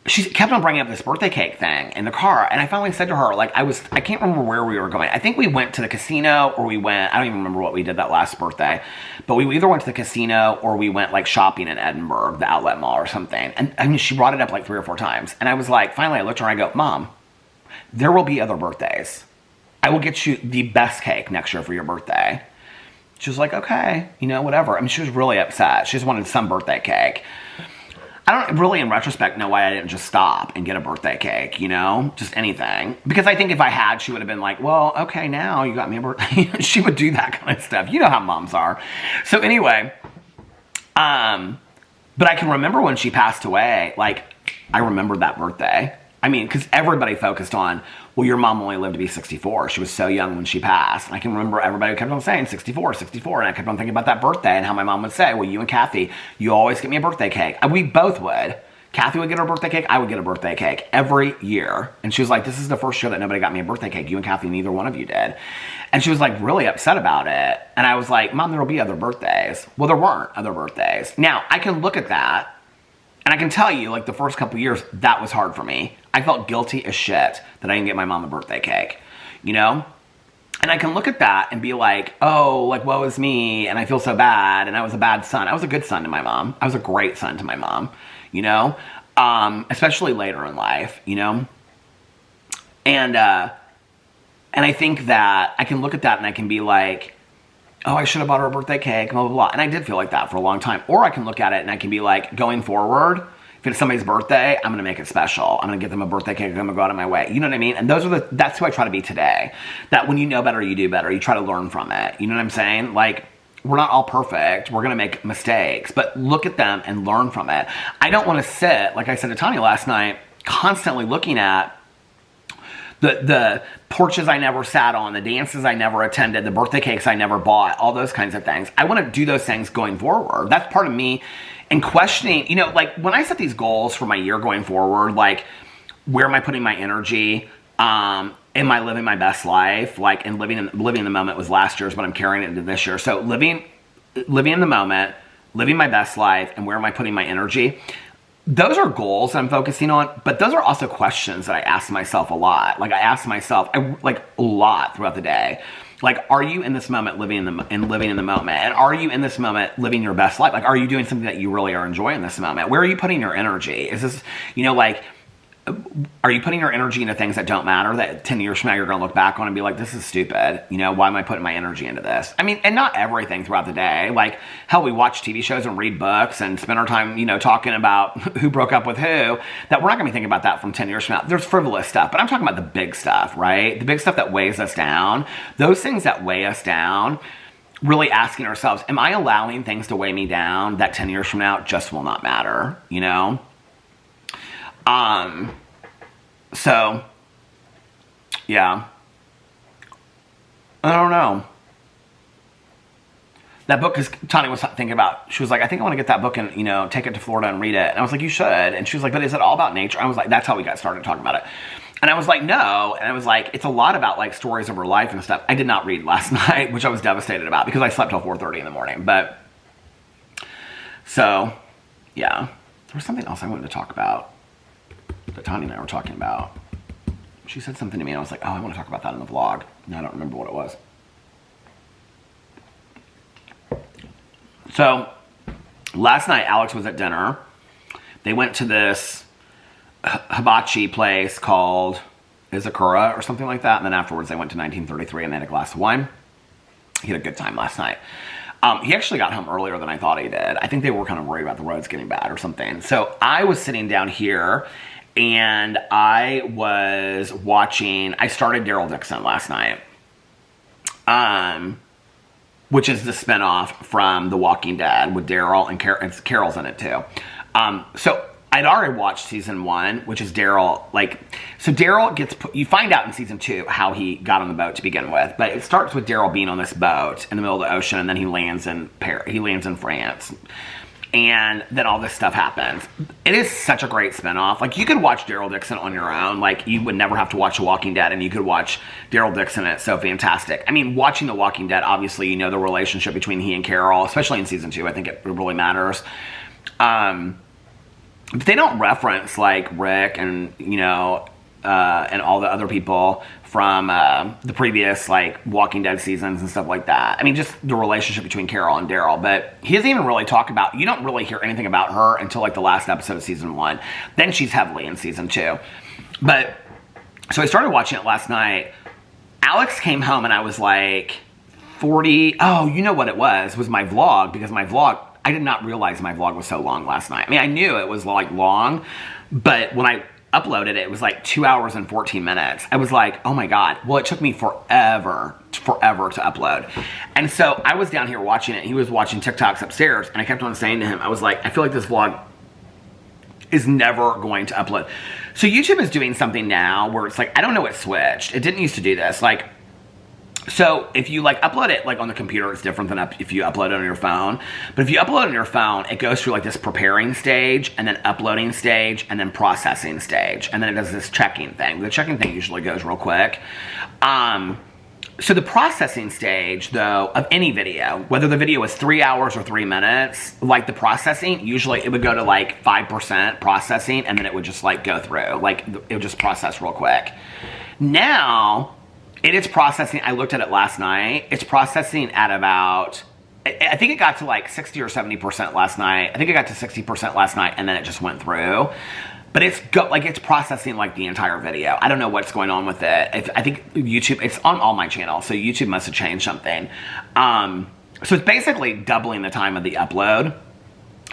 she kept on bringing up this birthday cake thing in the car, and I finally said to her, like, I can't remember where we were going. I think we went to the casino, or I don't even remember what we did that last birthday, but we either went to the casino or we went like shopping in Edinburgh, the outlet mall or something. And I mean, she brought it up like 3 or 4 times, and I was like, finally I looked at her and I go, Mom, there will be other birthdays. I will get you the best cake next year for your birthday. She was like, okay, you know, whatever. I mean, she was really upset. She just wanted some birthday cake. I don't really, in retrospect, know why I didn't just stop and get a birthday cake, you know? Just anything. Because I think if I had, she would have been like, well, okay, now you got me a birthday. She would do that kind of stuff. You know how moms are. So anyway, but I can remember when she passed away, like, I remember that birthday. I mean, because everybody focused on, well, your mom only lived to be 64. She was so young when she passed. And I can remember everybody kept on saying 64, 64. And I kept on thinking about that birthday and how my mom would say, well, you and Kathy, you always get me a birthday cake. And we both would. Kathy would get her birthday cake. I would get a birthday cake every year. And she was like, this is the first year that nobody got me a birthday cake. You and Kathy, neither one of you did. And she was like really upset about it. And I was like, Mom, there will be other birthdays. Well, there weren't other birthdays. Now, I can look at that. And I can tell you, like, the first couple years, that was hard for me. I felt guilty as shit that I didn't get my mom a birthday cake, you know? And I can look at that and be like, oh, like, woe is me, and I feel so bad, and I was a bad son. I was a good son to my mom. I was a great son to my mom, you know? Especially later in life, you know? And I think that I can look at that and I can be like, oh, I should have bought her a birthday cake, blah, blah, blah. And I did feel like that for a long time. Or I can look at it and I can be like, going forward, if it's somebody's birthday, I'm going to make it special. I'm going to get them a birthday cake. I'm going to go out of my way. You know what I mean? And that's who I try to be today. That when you know better, you do better. You try to learn from it. You know what I'm saying? Like, we're not all perfect. We're going to make mistakes. But look at them and learn from it. I don't want to sit, like I said to Tanya last night, constantly looking at the porches I never sat on, the dances I never attended, the birthday cakes I never bought, all those kinds of things. I want to do those things going forward. That's part of me. And questioning, you know, like when I set these goals for my year going forward, like where am I putting my energy? Am I living my best life? Like, and living in the moment was last year's, but I'm carrying it into this year. So living in the moment, living my best life, and where am I putting my energy? Those are goals I'm focusing on, but those are also questions that I ask myself a lot. Like I ask myself, like a lot throughout the day. Like, are you in this moment living in the moment? And are you in this moment living your best life? Like, are you doing something that you really are enjoying in this moment? Where are you putting your energy? Is this, you know, like, are you putting your energy into things that don't matter, that 10 years from now you're going to look back on and be like, this is stupid. You know, why am I putting my energy into this? I mean, and not everything throughout the day. Like, hell, we watch TV shows and read books and spend our time, you know, talking about who broke up with who, that we're not going to be thinking about that from 10 years from now. There's frivolous stuff, but I'm talking about the big stuff, right? The big stuff that weighs us down. Those things that weigh us down, really asking ourselves, am I allowing things to weigh me down that 10 years from now just will not matter, you know? So, yeah, I don't know. That book, because Tanya was thinking about, she was like, I think I want to get that book and, you know, take it to Florida and read it. And I was like, you should. And she was like, but is it all about nature? I was like, that's how we got started talking about it. And I was like, no. And I was like, it's a lot about like stories of her life and stuff. I did not read last night, which I was devastated about because I slept till 4:30 in the morning. But, so, yeah. There was something else I wanted to talk about that Tanya and I were talking about. She said something to me and I was like, oh, I want to talk about that in the vlog. And I don't remember what it was. So, last night Alex was at dinner. They went to this hibachi place called Izakura or something like that. And then afterwards they went to 1933 and they had a glass of wine. He had a good time last night. He actually got home earlier than I thought he did. I think they were kind of worried about the roads getting bad or something. So I was sitting down here and I was watching, I started Daryl Dixon last night. Which is the spinoff from The Walking Dead with Daryl and Carol's in it too. So I'd already watched season 1, which is Daryl, like, so Daryl gets, you find out in season 2 how he got on the boat to begin with, but it starts with Daryl being on this boat in the middle of the ocean, and then he lands in France, and then all this stuff happens. It is such a great spinoff. Like, you could watch Daryl Dixon on your own, like, you would never have to watch The Walking Dead, and you could watch Daryl Dixon, and it's so fantastic. I mean, watching The Walking Dead, obviously, you know the relationship between he and Carol, especially in season 2, I think it really matters. But they don't reference, like, Rick and, you know, and all the other people from the previous, like, Walking Dead seasons and stuff like that. I mean, just the relationship between Carol and Daryl. But he doesn't even really talk about, you don't really hear anything about her until, like, the last episode of season 1. Then she's heavily in season 2. But, so I started watching it last night. Alex came home and I was like, 40, oh, you know what it was my vlog, because my vlog, I did not realize my vlog was so long last night. I mean, I knew it was like long, but when I uploaded it, it was like 2 hours and 14 minutes. I was like, oh my God. Well, it took me forever to upload. And so I was down here watching it. He was watching TikToks upstairs, and I kept on saying to him, I was like, I feel like this vlog is never going to upload. So YouTube is doing something now where it's like, I don't know what switched. It didn't used to do this. Like, so if you like upload it like on the computer, it's different than if you upload it on your phone. But if you upload it on your phone, it goes through like this preparing stage, and then uploading stage, and then processing stage, and then it does this checking thing. The checking thing usually goes real quick. So the processing stage, though, of any video, whether the video is 3 hours or 3 minutes, like the processing, usually it would go to like 5% processing, and then it would just like go through, like it would just process real quick. Now, it is processing, I looked at it last night, it's processing at about, I think it got to like 60 or 70% last night. I think it got to 60% last night, and then it just went through. But it's it's processing like the entire video. I don't know what's going on with it. I think YouTube, it's on all my channels, so YouTube must have changed something. So it's basically doubling the time of the upload.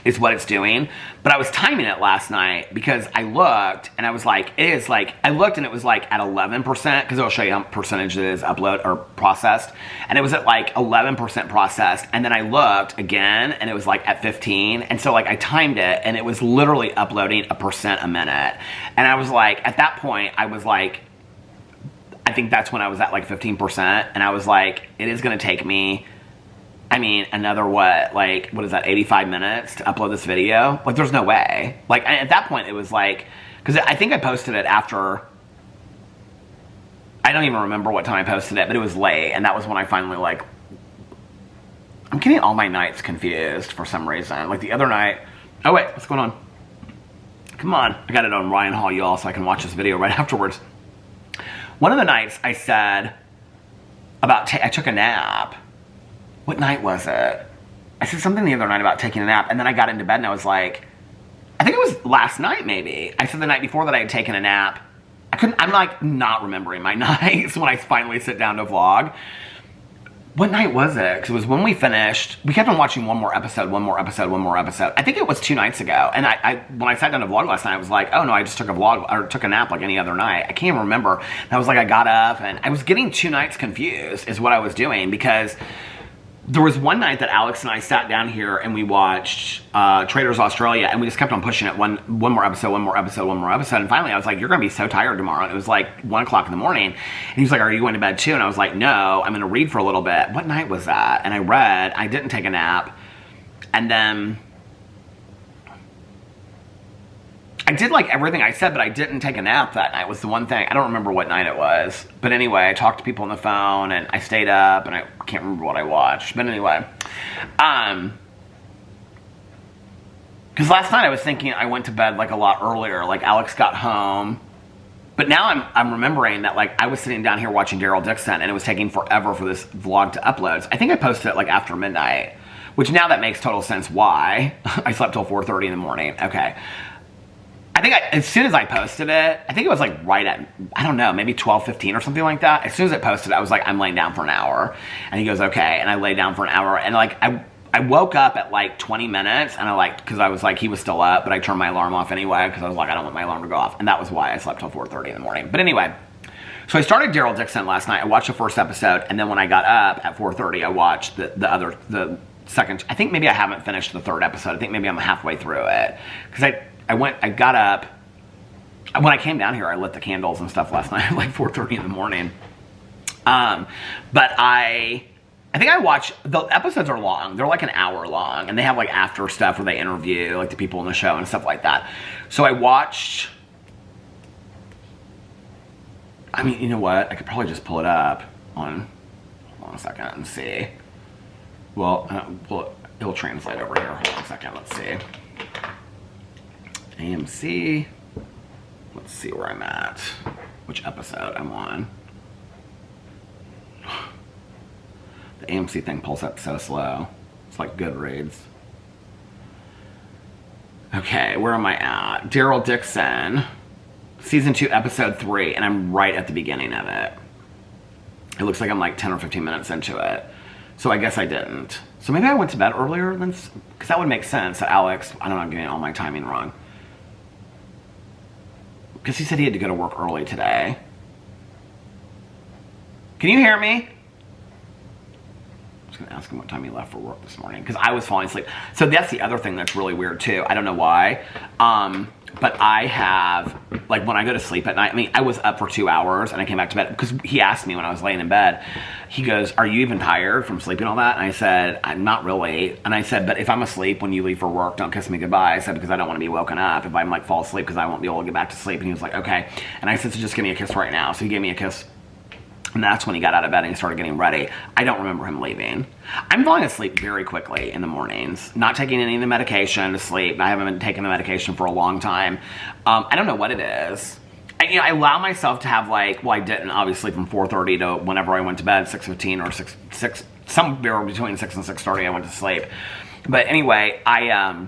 is what it's doing. But I was timing it last night because I looked and I was like, I looked and it was like at 11%, because it'll show you how much percentage it is upload or processed. And it was at like 11% processed. And then I looked again and it was like at 15. And so like I timed it and it was literally uploading 1% a minute. And I was like, at that point, I was like, I think that's when I was at like 15%. And I was like, it is going to take me, I mean, another what is that, 85 minutes to upload this video? Like, there's no way. Like, at that point, it was like, because I think I posted it after, I don't even remember what time I posted it, but it was late. And that was when I finally, like, I'm getting all my nights confused for some reason. Like, the other night, oh, wait, what's going on? Come on. I got it on Ryan Hall, y'all, so I can watch this video right afterwards. One of the nights I said about, I took a nap. What night was it? I said something the other night about taking a nap, and then I got into bed and I was like, I think it was last night maybe. I said the night before that I had taken a nap. I'm like not remembering my nights when I finally sit down to vlog. What night was it? Because it was when we finished. We kept on watching one more episode. I think it was 2 nights ago. And when I sat down to vlog last night, I was like, oh no, I just took a nap like any other night. I can't even remember. And I was like, I got up and I was getting 2 nights confused is what I was doing, because there was one night that Alex and I sat down here and we watched Traders Australia, and we just kept on pushing it, one more episode. And finally I was like, you're going to be so tired tomorrow. And it was like 1 o'clock in the morning. And he was like, are you going to bed too? And I was like, no, I'm going to read for a little bit. What night was that? And I read. I didn't take a nap. And then I did like everything I said, but I didn't take a nap that night was the one thing. I don't remember what night it was. But anyway, I talked to people on the phone and I stayed up and I can't remember what I watched. But anyway, because last night I was thinking I went to bed like a lot earlier. Like Alex got home. But now I'm remembering that like I was sitting down here watching Daryl Dixon and it was taking forever for this vlog to upload. I think I posted it like after midnight, which now that makes total sense why. I slept till 4:30 in the morning. Okay. I think as soon as I posted it, I think it was like right at, I don't know, maybe 12:15 or something like that. As soon as I posted it, I was like, I'm laying down for an hour. And he goes, okay. And I lay down for an hour. And like, I woke up at like 20 minutes and because I was like, he was still up, but I turned my alarm off anyway because I was like, I don't want my alarm to go off. And that was why I slept till 4:30 in the morning. But anyway, so I started Daryl Dixon last night. I watched the first episode. And then when I got up at 4:30, I watched the second. I think maybe I haven't finished the 3rd episode. I think maybe I'm halfway through it. Because I got up, when I came down here, I lit the candles and stuff last night at like 4:30 in the morning. But I think I watched, the episodes are long. They're like an hour long. And they have like after stuff where they interview like the people in the show and stuff like that. So I watched, I mean, you know what? I could probably just pull it up hold on a second and see. Well, it'll translate over here. Hold on a second, let's see. AMC, let's see where I'm at, which episode I'm on. The AMC thing pulls up so slow. It's like Goodreads. Okay, where am I at? Daryl Dixon, season 2, episode 3, and I'm right at the beginning of it. It looks like I'm like 10 or 15 minutes into it. So I guess I didn't. So maybe I went to bed earlier than, because that would make sense. Alex, I don't know, I'm getting all my timing wrong. Because he said he had to go to work early today. Can you hear me? I was going to ask him what time he left for work this morning, because I was falling asleep. So that's the other thing that's really weird too. I don't know why. But I have, like when I go to sleep at night, I mean, I was up for 2 hours and I came back to bed because he asked me when I was laying in bed, he goes, are you even tired from sleeping all that? And I said, I'm not really. And I said, but if I'm asleep when you leave for work, don't kiss me goodbye. I said, because I don't want to be woken up if I'm like fall asleep, because I won't be able to get back to sleep. And he was like, okay. And I said, so just give me a kiss right now. So he gave me a kiss. And that's when he got out of bed and he started getting ready. I don't remember him leaving. I'm falling asleep very quickly in the mornings. Not taking any of the medication to sleep. I haven't been taking the medication for a long time. I don't know what it is. I allow myself to have like, well, I didn't obviously from 4:30 to whenever I went to bed, 6:15 or 6, somewhere between 6 and 6:30 I went to sleep. But anyway, I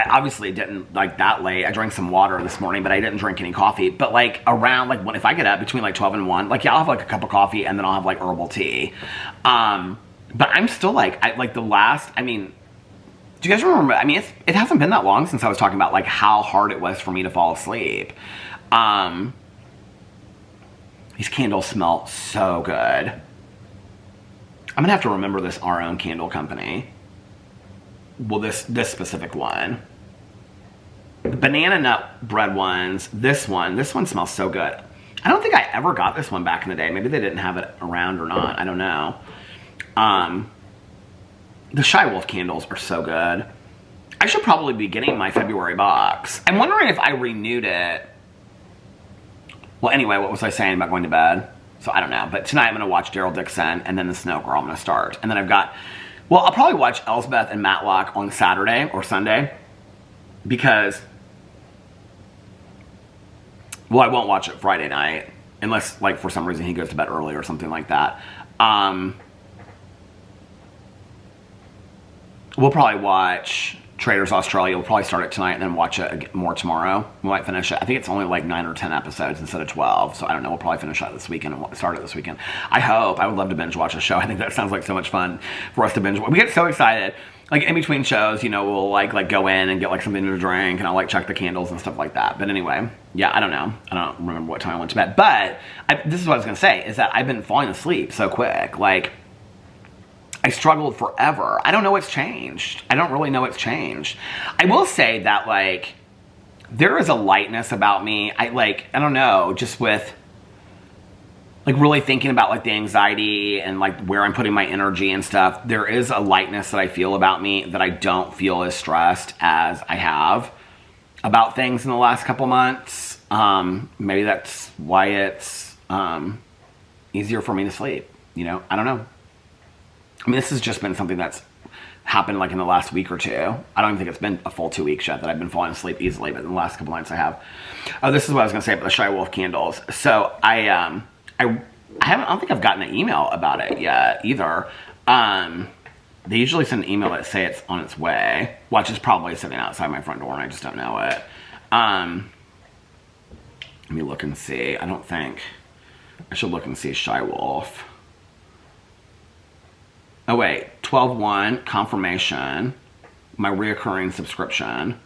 obviously didn't like that late. I drank some water this morning, but I didn't drink any coffee. But like around like if I get up between like 12 and 1, like yeah, I'll have like a cup of coffee and then I'll have like herbal tea. But I'm still like, the last, I mean, Do you guys remember? I mean, it hasn't been that long since I was talking about like how hard it was for me to fall asleep. These candles smell so good. I'm gonna have to remember this our own candle company. Well, this specific one. The banana nut bread ones, this one smells so good. I don't think I ever got this one back in the day. Maybe they didn't have it around or not. I don't know. The Shy Wolf candles are so good. I should probably be getting my February box. I'm wondering if I renewed it. Well, anyway, what was I saying about going to bed? So I don't know. But tonight I'm going to watch Daryl Dixon and then The Snow Girl I'm going to start. And then I've got, well, I'll probably watch Elsbeth and Matlock on Saturday or Sunday. Because, well, I won't watch it Friday night. Unless, like, for some reason he goes to bed early or something like that. We'll probably watch Traders Australia. We'll probably start it tonight and then watch it more tomorrow. We might finish it. I think it's only like 9 or 10 episodes instead of 12. So I don't know. We'll probably finish that this weekend and start it this weekend. I hope. I would love to binge watch a show. I think that sounds like so much fun for us to binge watch. We get so excited. Like in between shows, you know, we'll like go in and get like something to drink and I'll like check the candles and stuff like that. But anyway, yeah, I don't know. I don't remember what time I went to bed. But this is what I was going to say is that I've been falling asleep so quick. Like, I struggled forever. I don't know what's changed. I don't really know what's changed. I will say that, like, there is a lightness about me. I don't know, just with, like, really thinking about, like, the anxiety and, like, where I'm putting my energy and stuff. There is a lightness that I feel about me that I don't feel as stressed as I have about things in the last couple months. Maybe that's why it's easier for me to sleep. You know, I don't know. I mean, this has just been something that's happened like in the last week or two. I don't even think it's been a full 2 weeks yet that I've been falling asleep easily, but in the last couple nights I have. Oh, this is what I was going to say about the Shy Wolf candles. So I don't think I've gotten an email about it yet either. They usually send an email that say it's on its way, which is probably sitting outside my front door and I just don't know it. Let me look and see. I don't think I should look and see Shy Wolf. Oh wait, 12/1 confirmation, my reoccurring subscription.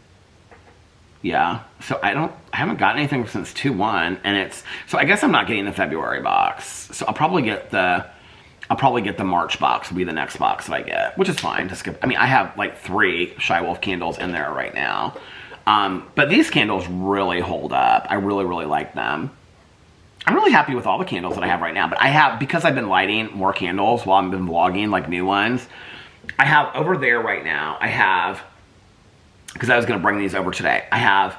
Yeah, so I haven't gotten anything since 2/1, and so I guess I'm not getting the February box. So I'll probably get the March box. Will be the next box that I get, which is fine. I mean, I have like 3 Shy Wolf candles in there right now, but these candles really hold up. I really, really like them. I'm really happy with all the candles that I have right now, but because I've been lighting more candles while I've been vlogging, like new ones, I have over there right now, because I was going to bring these over today, I have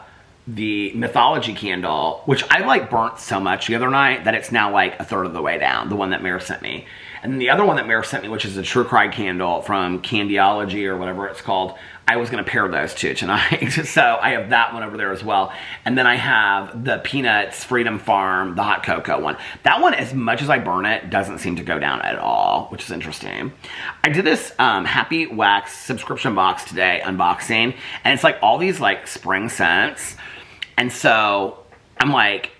the Mythology candle, which I like burnt so much the other night that it's now like a third of the way down, the one that Mare sent me. And then the other one that Mare sent me, which is a True Cry candle from Candyology or whatever it's called, I was going to pair those two tonight. So I have that one over there as well. And then I have the Peanuts Freedom Farm, the hot cocoa one. That one, as much as I burn it, doesn't seem to go down at all, which is interesting. I did this Happy Wax subscription box today, unboxing, and it's like all these like spring scents. And so I'm like,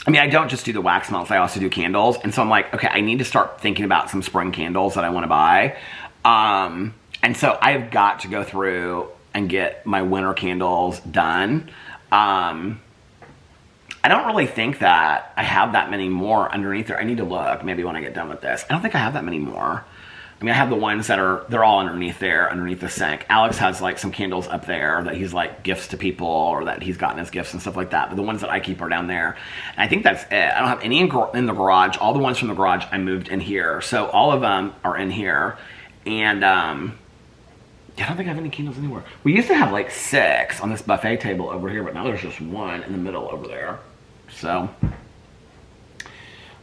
I mean, I don't just do the wax melts, I also do candles. And so I'm like, okay, I need to start thinking about some spring candles that I want to buy. And so I've got to go through and get my winter candles done. I don't really think that I have that many more underneath there. I need to look maybe when I get done with this. I don't think I have that many more. I mean, I have the ones that they're all underneath there, underneath the sink. Alex has like some candles up there that he's like gifts to people or that he's gotten as gifts and stuff like that. But the ones that I keep are down there. And I think that's it. I don't have any in the garage. All the ones from the garage I moved in here. So all of them are in here. And I don't think I have any candles anywhere. We used to have like 6 on this buffet table over here, but now there's just 1 in the middle over there. So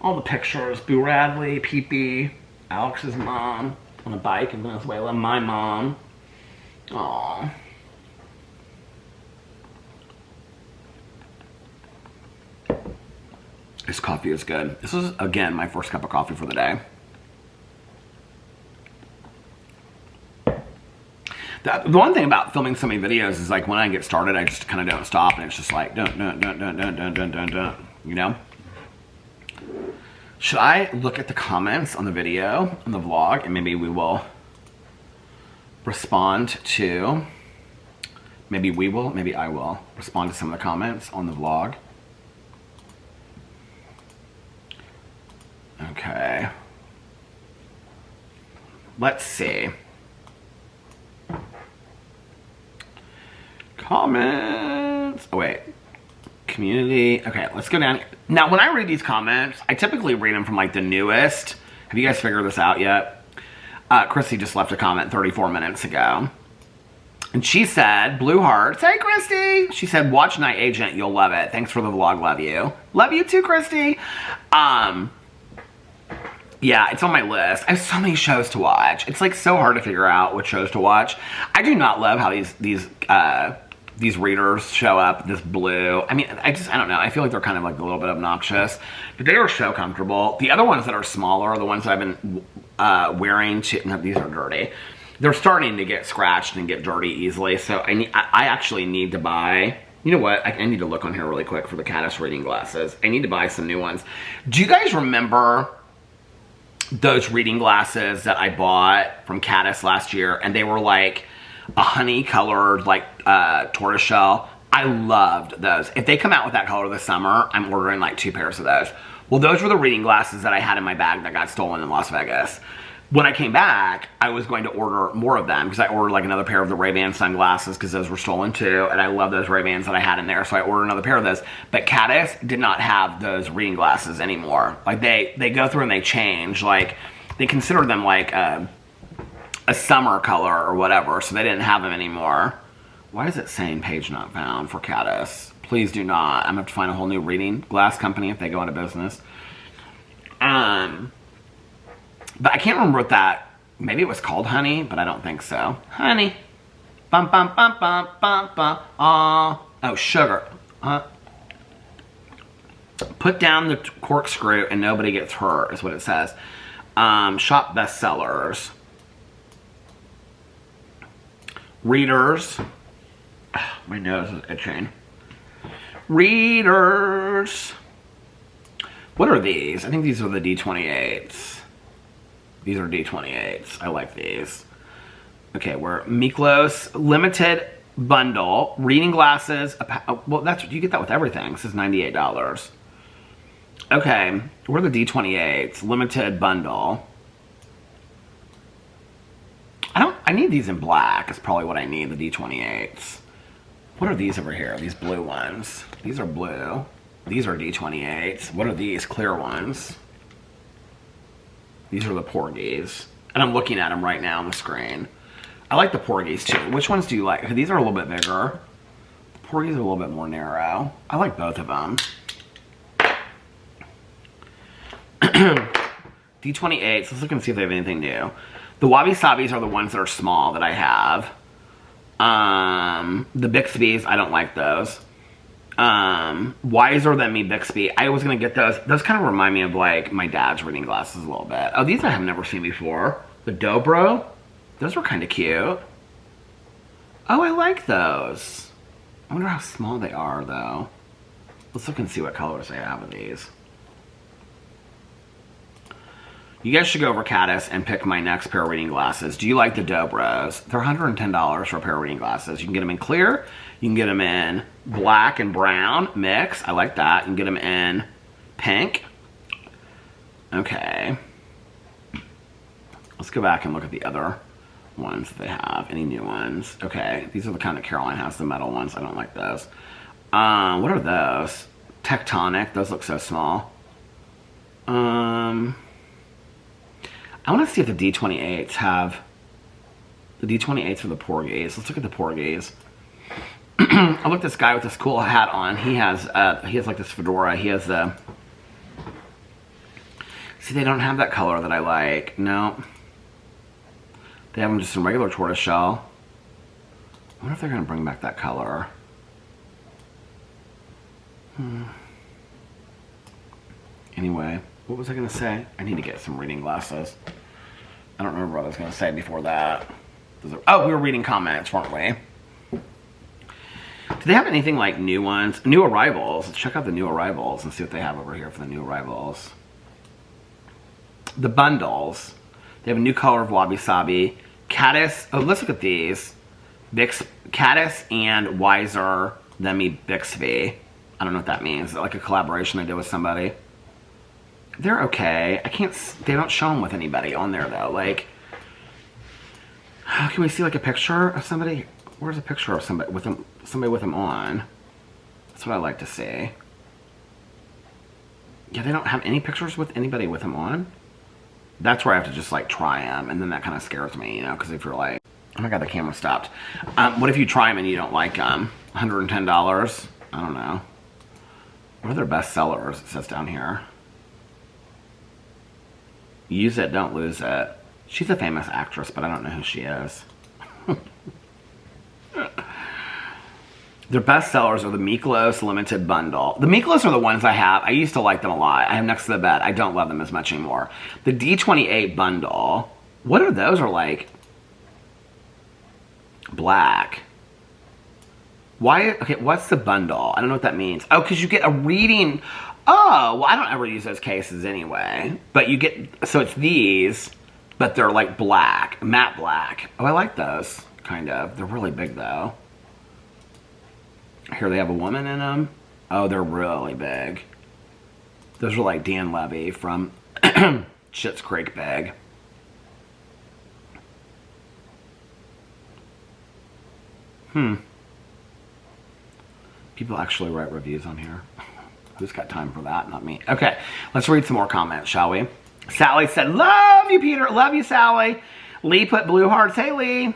all the pictures, Boo Radley, Pee-Pee, Alex's mom on a bike in Venezuela, my mom. Aww. This coffee is good. This is, again, my first cup of coffee for the day. The one thing about filming so many videos is like when I get started, I just kind of don't stop, and it's just like, dun, you know? Should I look at the comments on the video, on the vlog, and maybe we will respond to, maybe I will respond to some of the comments on the vlog. Okay. Let's see. Comments. Oh, wait. Community. Okay, let's go down. Now, when I read these comments, I typically read them from like the newest. Have you guys figured this out yet? Christy just left a comment 34 minutes ago. And she said, blue hearts. Hey, Christy. She said, watch Night Agent. You'll love it. Thanks for the vlog. Love you. Love you too, Christy. Yeah, it's on my list. I have so many shows to watch. It's like so hard to figure out what shows to watch. I do not love how these readers show up this blue. I mean, I don't know. I feel like they're kind of like a little bit obnoxious, but they are so comfortable. The other ones that are smaller are the ones that I've been wearing to, no, these are dirty. They're starting to get scratched and get dirty easily. So I actually need to buy, you know what? I need to look on here really quick for the Caddis reading glasses. I need to buy some new ones. Do you guys remember those reading glasses that I bought from Caddis last year? And they were like a honey colored, like tortoiseshell. I loved those. If they come out with that color this summer, I'm ordering like 2 pairs of those. Well, those were the reading glasses that I had in my bag that got stolen in Las Vegas. When I came back, I was going to order more of them because I ordered like another pair of the Ray-Ban sunglasses because those were stolen too. And I love those Ray-Bans that I had in there. So I ordered another pair of those. But Caddis did not have those reading glasses anymore. Like they go through and they change. Like they consider them like a summer color or whatever. So they didn't have them anymore. Why is it saying page not found for Caddis? Please do not. I'm going to have to find a whole new reading glass company if they go out of business. But I can't remember what that, maybe it was called Honey, but I don't think so. Honey. Bum, bum, bum, bum, bum, bum. Oh, sugar. Put down the corkscrew and nobody gets hurt, is what it says. Shop bestsellers. Readers. My nose is itching. Readers. What are these? I think these are the D28s. These are D28s. I like these. Okay, we're Miklos limited bundle reading glasses. Well, that's you get that with everything. This is $98. Okay, we're the D28s limited bundle. I need these in black. Is probably what I need. The D28s. What are these over here? These blue ones. These are blue. These are D28s. What are these clear ones? These are the porgies. And I'm looking at them right now on the screen. I like the porgies too. Which ones do you like? These are a little bit bigger. The porgies are a little bit more narrow. I like both of them. D28s. Let's look and see if they have anything new. The Wabi Sabis are the ones that are small that I have. The Bixby's, I don't like those. Wiser Than Me Bixby. I was going to get those. Those kind of remind me of like my dad's reading glasses a little bit. Oh, these I have never seen before. The Dobro. Those were kind of cute. Oh, I like those. I wonder how small they are though. Let's look and see what colors they have of these. You guys should go over Caddis and pick my next pair of reading glasses. Do you like the Dobros? They're $110 for a pair of reading glasses. You can get them in clear. You can get them in black and brown mix. I like that. You can get them in pink. Okay. Let's go back and look at the other ones that they have. Any new ones? Okay. These are the kind that Caroline has, the metal ones. I don't like those. What are those? Tectonic. Those look so small. I want to see if the D28s have... The D28s are the porgies. Let's look at the porgies. I look at this guy with this cool hat on. He has like this fedora. He has the... See, they don't have that color that I like. No. They have them just in regular tortoiseshell. I wonder if they're going to bring back that color. Anyway, what was I going to say? I need to get some reading glasses. I don't remember what I was going to say before that. Oh, we were reading comments, weren't we? Do they have anything like new ones? New arrivals. Let's check out the new arrivals and see what they have over here for the new arrivals. The bundles. They have a new color of Wabi Sabi, Caddis. Oh, let's look at these. Caddis and Wiser Than Me Bixby. I don't know what that means. Is it like a collaboration I did with somebody? They're okay. I can't. They don't show them with anybody on there though. Like, can we see like a picture of somebody? Where's a picture of somebody with them? Somebody with them on. That's what I like to see. Yeah, they don't have any pictures with anybody with them on. That's where I have to just like try them, and then that kind of scares me, you know, because if you're like, oh my god, the camera stopped. What if you try them and you don't like them? $110? I don't know. What are their best sellers? It says down here. Use it, don't lose it. She's a famous actress, but I don't know who she is. Their best sellers are the Miklos Limited Bundle. The Miklos are the ones I have. I used to like them a lot. I have next to the bed. I don't love them as much anymore. The D28 Bundle. What are those? Are like black. Why? Okay, what's the bundle? I don't know what that means. Oh, because you get a reading. Oh, well, I don't ever use those cases anyway. But you get, so it's these, but they're like black, matte black. Oh, I like those, kind of. They're really big, though. Here they have a woman in them. Oh, they're really big. Those are like Dan Levy from Schitt's Creek big. People actually write reviews on here. Who's got time for that? Not me. Okay, let's read some more comments, shall we? Sally said, love you, Peter. Love you, Sally. Lee put blue hearts. Hey, Lee.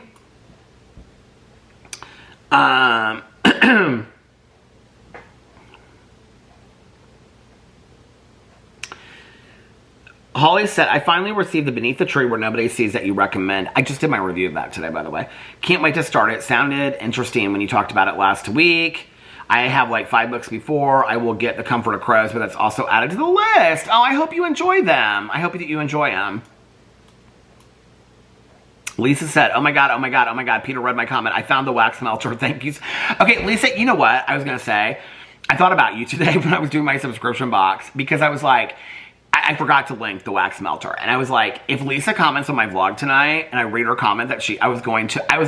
Holly said, I finally received the Beneath the Tree Where Nobody Sees that you recommend. I just did my review of that today, by the way. Can't wait to start it. Sounded interesting when you talked about it last week. I have like 5 books before. I will get The Comfort of Crows, but that's also added to the list. Oh, I hope you enjoy them. I hope that you enjoy them. Lisa said, oh my god, oh my god, oh my god. Peter read my comment. I found the wax melter. Thank you. Okay, Lisa, you know what I was going to say? I thought about you today when I was doing my subscription box because I was like, I forgot to link the wax melter. And I was like, if Lisa comments on my vlog tonight and I read her comment that I was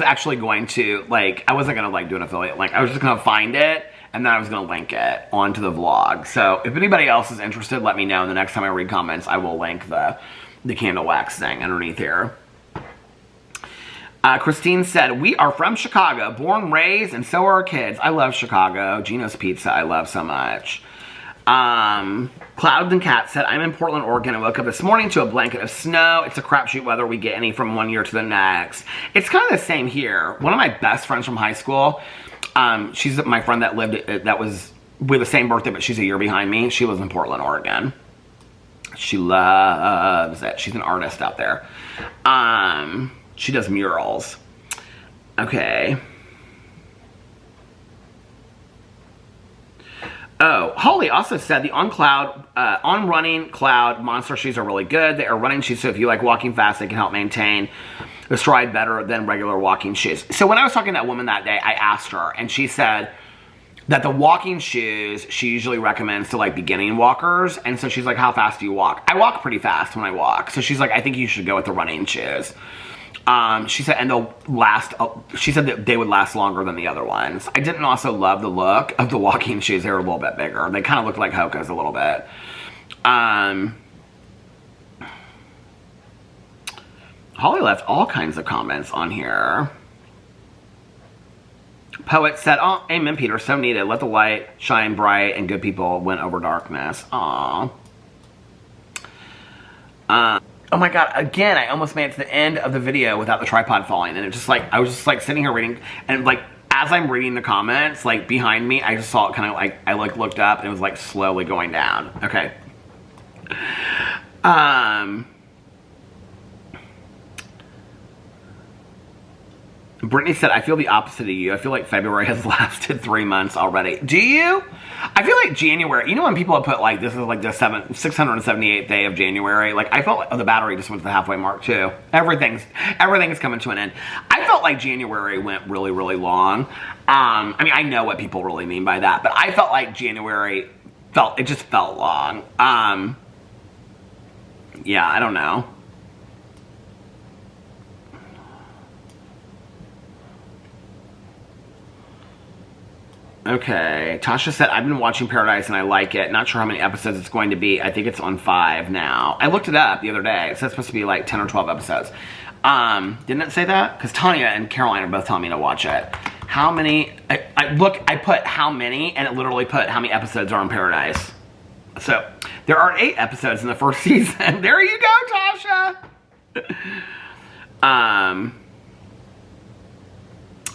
actually going to, like, I wasn't going to, like, do an affiliate link. I was just going to find it and then I was going to link it onto the vlog. So if anybody else is interested, let me know. And the next time I read comments, I will link the candle wax thing underneath here. Christine said, we are from Chicago, born, raised, and so are our kids. I love Chicago. Gino's Pizza, I love so much. Cloud and Cat said, I'm in Portland, Oregon. I woke up this morning to a blanket of snow. It's a crapshoot whether we get any from one year to the next. It's kind of the same here. One of my best friends from high school, she's my friend that with the same birthday, but she's a year behind me. She lives in Portland, Oregon. She loves it. She's an artist out there. She does murals. Okay. Oh, Holly also said the on running cloud monster shoes are really good. They are running shoes, so if you like walking fast, they can help maintain the stride better than regular walking shoes. So when I was talking to that woman that day, I asked her, and she said that the walking shoes she usually recommends to like beginning walkers. And so she's like, how fast do you walk? I walk pretty fast when I walk. So she's like, I think you should go with the running shoes. She said, and they'll last, she said that they would last longer than the other ones. I didn't also love the look of the walking shoes. They were a little bit bigger. They kind of looked like Hoka's a little bit. Holly left all kinds of comments on here. Poet said, oh, amen, Peter, so needed. Let the light shine bright and good people win over darkness. Aww. Oh my god, again, I almost made it to the end of the video without the tripod falling. And it just like, I was just like sitting here reading, and like, as I'm reading the comments, like behind me, I just saw it kind of like, I like looked up and it was like slowly going down. Okay. Brittany said, I feel the opposite of you. I feel like February has lasted 3 months already. Do you? I feel like January, you know when people have put like, this is like the 678th day of January? Like I felt like the battery just went to the halfway mark too. Everything's coming to an end. I felt like January went really, really long. I mean, I know what people really mean by that, but I felt like January just felt long. Yeah, I don't know. Okay, Tasha said, I've been watching Paradise and I like it. Not sure how many episodes it's going to be. I think it's on 5 now. I looked it up the other day. It says it's supposed to be like 10 or 12 episodes. Didn't it say that? Because Tanya and Caroline are both telling me to watch it. How many? I put how many, and it literally put how many episodes are on Paradise. So, there are 8 episodes in the first season. There you go, Tasha!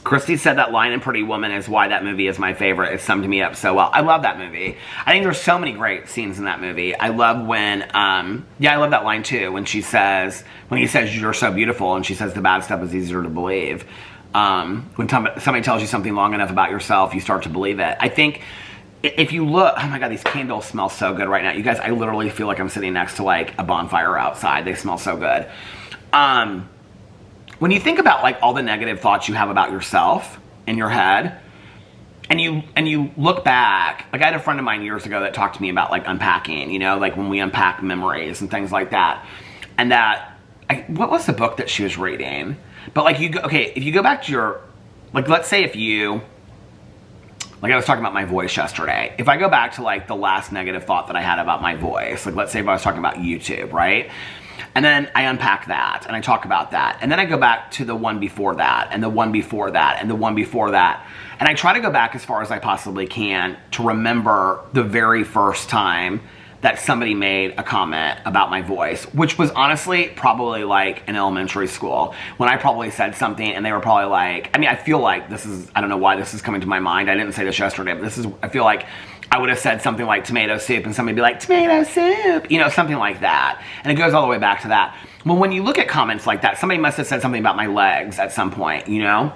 Christy said that line in Pretty Woman is why that movie is my favorite. It summed me up so well. I love that movie. I think there's so many great scenes in that movie. I love when, I love that line too, when he says, you're so beautiful, and she says the bad stuff is easier to believe. When somebody tells you something long enough about yourself, you start to believe it. I think if you look, oh my God, these candles smell so good right now. You guys, I literally feel like I'm sitting next to like a bonfire outside. They smell so good. When you think about like all the negative thoughts you have about yourself in your head, and you look back, like I had a friend of mine years ago that talked to me about like unpacking, you know, like when we unpack memories and things like that. And what was the book that she was reading? But like if you go back to your, like let's say if you, like I was talking about my voice yesterday. If I go back to like the last negative thought that I had about my voice, like let's say if I was talking about YouTube, right? And then I unpack that, and I talk about that. And then I go back to the one before that, and the one before that, and the one before that. And I try to go back as far as I possibly can to remember the very first time that somebody made a comment about my voice, which was honestly probably like in elementary school, when I probably said something and they were probably like, I mean, I feel like this is, I don't know why this is coming to my mind. I didn't say this yesterday, but I feel like I would have said something like tomato soup and somebody would be like, tomato soup, you know, something like that. And it goes all the way back to that. Well, when you look at comments like that, somebody must have said something about my legs at some point, you know?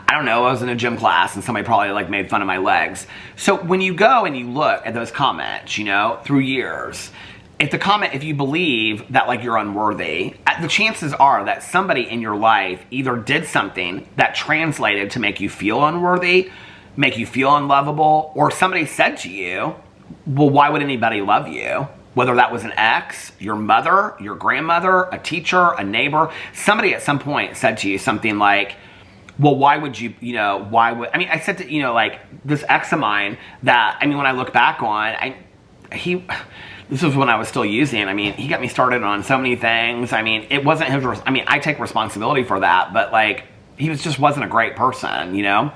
I don't know, I was in a gym class and somebody probably like made fun of my legs. So when you go and you look at those comments, you know, through years, if you believe that like you're unworthy, the chances are that somebody in your life either did something that translated to make you feel unworthy, make you feel unlovable, or somebody said to you, well, why would anybody love you? Whether that was an ex, your mother, your grandmother, a teacher, a neighbor, somebody at some point said to you something like, well, why would you, I said to, like this ex of mine that, when I look back on, this was when I was still using, he got me started on so many things. It wasn't his, I take responsibility for that, but like, he just wasn't a great person, you know?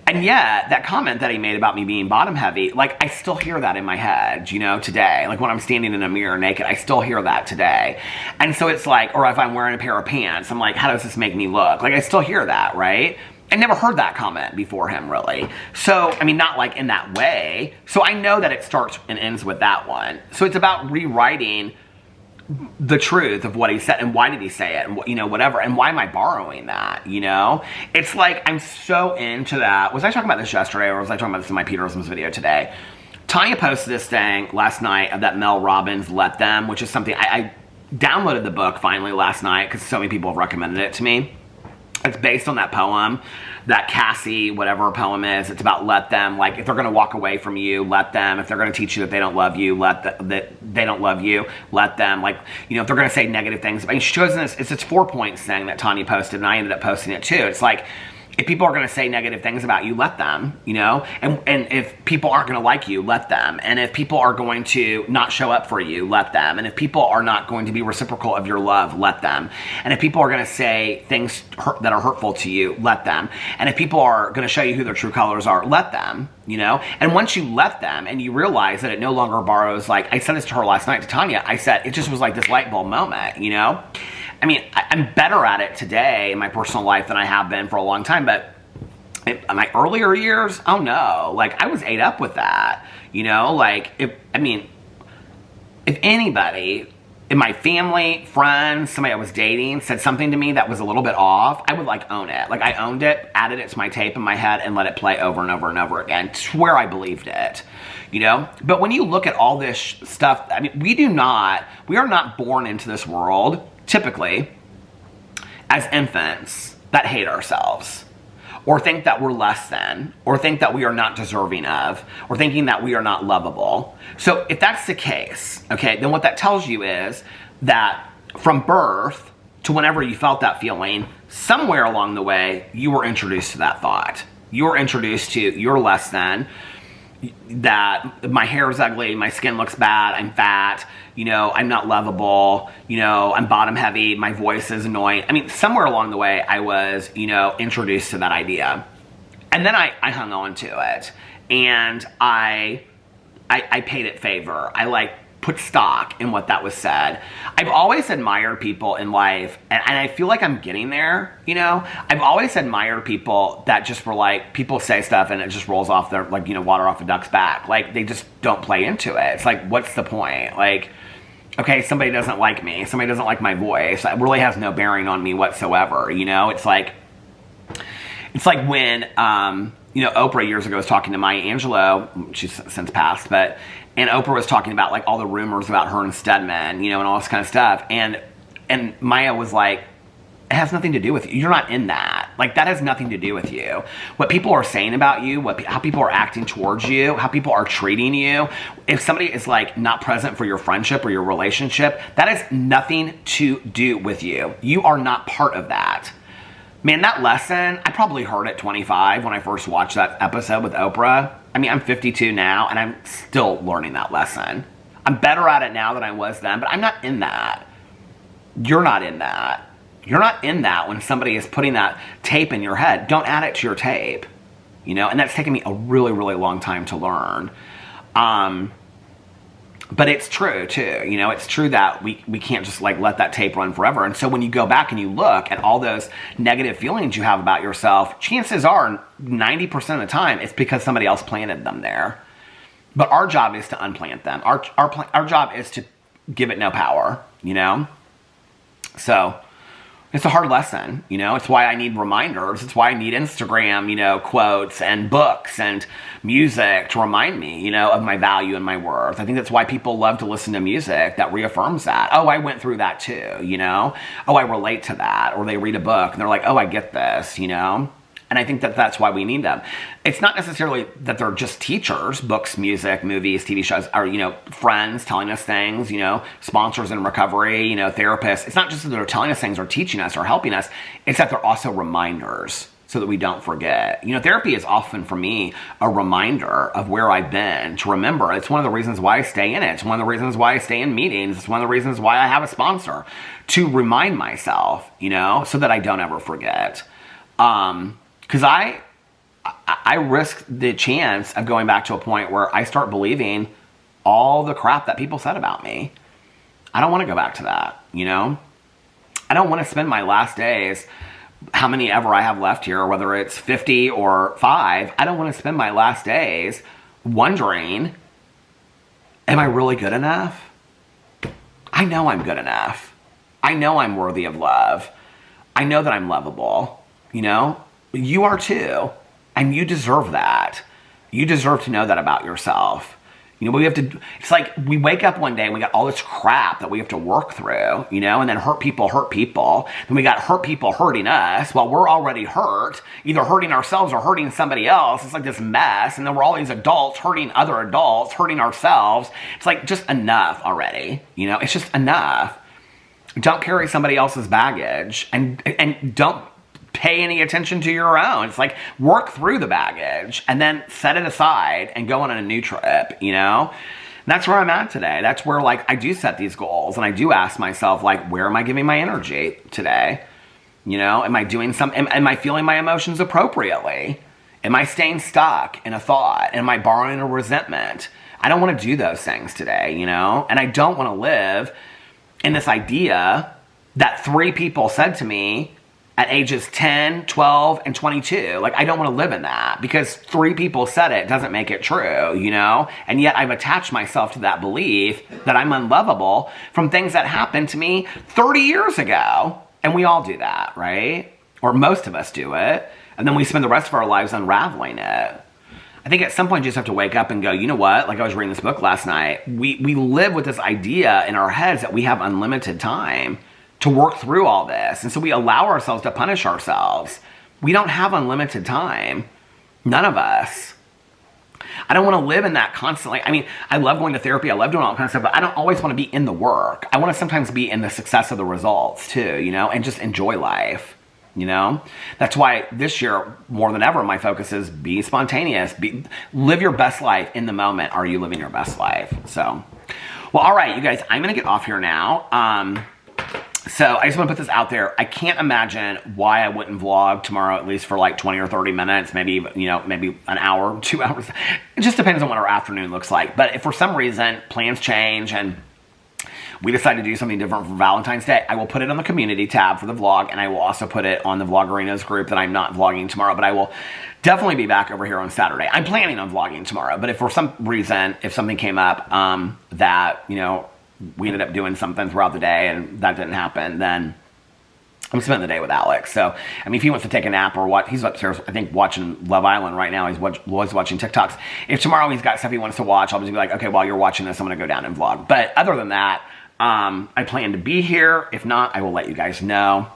And yet, that comment that he made about me being bottom heavy, like, I still hear that in my head, you know, today. Like, when I'm standing in a mirror naked, I still hear that today. And so it's like, or if I'm wearing a pair of pants, I'm like, how does this make me look? Like, I still hear that, right? I never heard that comment before him, really. So, not like in that way. So I know that it starts and ends with that one. So it's about rewriting the truth of what he said and why did he say it and whatever, and why am I borrowing that, it's like I'm so into that. Was I talking about this yesterday, or was I talking about this in my Peterson's video today? Tanya posted this thing last night of that Mel Robbins Let Them, which is something I downloaded the book finally last night because so many people have recommended it to me. It's based on that poem, that Cassie, whatever her poem is. It's about let them. Like, if they're going to walk away from you, let them. If they're going to teach you that they don't love you, that they don't love you, let them. Like, if they're going to say negative things. She chose this. It's this 4-point thing that Tanya posted, and I ended up posting it too. It's like, if people are going to say negative things about you, let them, and if people aren't going to like you, let them. And if people are going to not show up for you, let them. And if people are not going to be reciprocal of your love, let them. And if people are going to say things that are hurtful to you, let them. And if people are going to show you who their true colors are, let them, And once you let them and you realize that it no longer borrows, like I said this to her last night, to Tanya, I said, it just was like this light bulb moment, I'm better at it today in my personal life than I have been for a long time, but in my earlier years, oh no, like I was ate up with that, like if anybody in my family, friends, somebody I was dating said something to me that was a little bit off, I would like own it. Like I owned it, added it to my tape in my head and let it play over and over and over again. Swear I believed it, But when you look at all this stuff, we are not born into this world typically as infants that hate ourselves or think that we're less than or think that we are not deserving of or thinking that we are not lovable. So if that's the case, okay, then what that tells you is that from birth to whenever you felt that feeling, somewhere along the way, you were introduced to that thought. You're introduced to you're less than, that my hair is ugly, my skin looks bad, I'm fat, you know, I'm not lovable, you know, I'm bottom heavy, my voice is annoying. I mean, somewhere along the way, I was, you know, introduced to that idea. And then I hung on to it. And I paid it favor. I like put stock in what that was said. I've always admired people in life, and I feel like I'm getting there, you know? I've always admired people that just were like, people say stuff and it just rolls off their, like, you know, water off a duck's back. Like, they just don't play into it. It's like, what's the point? Like, okay, somebody doesn't like me. Somebody doesn't like my voice. It really has no bearing on me whatsoever, you know? It's like when, you know, Oprah years ago was talking to Maya Angelou. She's since passed, and Oprah was talking about, like, all the rumors about her and Stedman, you know, and all this kind of stuff. And Maya was like, it has nothing to do with you. You're not in that. Like, that has nothing to do with you. What people are saying about you, how people are acting towards you, how people are treating you. If somebody is, like, not present for your friendship or your relationship, that has nothing to do with you. You are not part of that. Man, that lesson, I probably heard at 25 when I first watched that episode with Oprah. I mean, I'm 52 now, and I'm still learning that lesson. I'm better at it now than I was then, but I'm not in that. You're not in that. You're not in that when somebody is putting that tape in your head. Don't add it to your tape, you know? And that's taken me a really, really long time to learn. But it's true, too. You know, it's true that we can't just, like, let that tape run forever. And so when you go back and you look at all those negative feelings you have about yourself, chances are 90% of the time it's because somebody else planted them there. But our job is to unplant them. Our job is to give it no power, you know? So it's a hard lesson, you know? It's why I need reminders. It's why I need Instagram, you know, quotes and books and music to remind me, you know, of my value and my worth. I think that's why people love to listen to music that reaffirms that. Oh, I went through that too, you know? Oh, I relate to that. Or they read a book and they're like, oh, I get this, you know? And I think that that's why we need them. It's not necessarily that they're just teachers, books, music, movies, TV shows, or, you know, friends telling us things, you know, sponsors in recovery, you know, therapists. It's not just that they're telling us things or teaching us or helping us. It's that they're also reminders so that we don't forget. You know, therapy is often, for me, a reminder of where I've been, to remember. It's one of the reasons why I stay in it. It's one of the reasons why I stay in meetings. It's one of the reasons why I have a sponsor, to remind myself, you know, so that I don't ever forget. Because I risk the chance of going back to a point where I start believing all the crap that people said about me. I don't want to go back to that, you know? I don't want to spend my last days, how many ever I have left here, whether it's 50 or 5, I don't want to spend my last days wondering, am I really good enough? I know I'm good enough. I know I'm worthy of love. I know that I'm lovable, you know? You are too, and you deserve that. You deserve to know that about yourself. You know, we have to, it's like we wake up one day and we got all this crap that we have to work through, you know, and then hurt people. Then we got hurt people hurting us while we're already hurt, either hurting ourselves or hurting somebody else. It's like this mess. And then we're all these adults hurting other adults, hurting ourselves. It's like just enough already, you know, it's just enough. Don't carry somebody else's baggage, and don't pay any attention to your own. It's like, work through the baggage and then set it aside and go on a new trip, you know? And that's where I'm at today. That's where, like, I do set these goals and I do ask myself, like, where am I giving my energy today? You know, am I doing am I feeling my emotions appropriately? Am I staying stuck in a thought? Am I borrowing a resentment? I don't want to do those things today, you know? And I don't want to live in this idea that 3 people said to me at ages 10, 12, and 22. Like, I don't want to live in that, because 3 people said it doesn't make it true, you know? And yet I've attached myself to that belief that I'm unlovable from things that happened to me 30 years ago. And we all do that, right? Or most of us do it. And then we spend the rest of our lives unraveling it. I think at some point you just have to wake up and go, you know what? Like, I was reading this book last night. We live with this idea in our heads that we have unlimited time to work through all this. And so we allow ourselves to punish ourselves. We don't have unlimited time. None of us. I don't want to live in that constantly. I mean, I love going to therapy. I love doing all that kind of stuff, but I don't always want to be in the work. I want to sometimes be in the success of the results too, you know, and just enjoy life. you know? That's why this year, more than ever, my focus is be spontaneous. Live your best life in the moment. Are you living your best life? So, well, all right, you guys, I'm going to get off here now. So I just want to put this out there. I can't imagine why I wouldn't vlog tomorrow, at least for like 20 or 30 minutes, maybe, you know, maybe an hour, 2 hours. It just depends on what our afternoon looks like. But if for some reason plans change and we decide to do something different for Valentine's Day, I will put it on the community tab for the vlog, and I will also put it on the Vloggerinos group that I'm not vlogging tomorrow, but I will definitely be back over here on Saturday. I'm planning on vlogging tomorrow, but if for some reason, if something came up that, you know, we ended up doing something throughout the day and that didn't happen, then I'm spending the day with Alex. So, I mean, if he wants to take a nap or what, he's upstairs, I think, watching Love Island right now. He's watching TikToks. If tomorrow he's got stuff he wants to watch, I'll just be like, okay, while you're watching this, I'm going to go down and vlog. But other than that, I plan to be here. If not, I will let you guys know.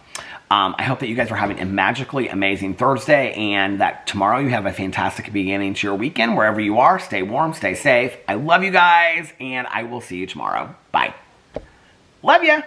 I hope that you guys are having a magically amazing Thursday and that tomorrow you have a fantastic beginning to your weekend. Wherever you are, stay warm, stay safe. I love you guys, and I will see you tomorrow. Bye. Love ya.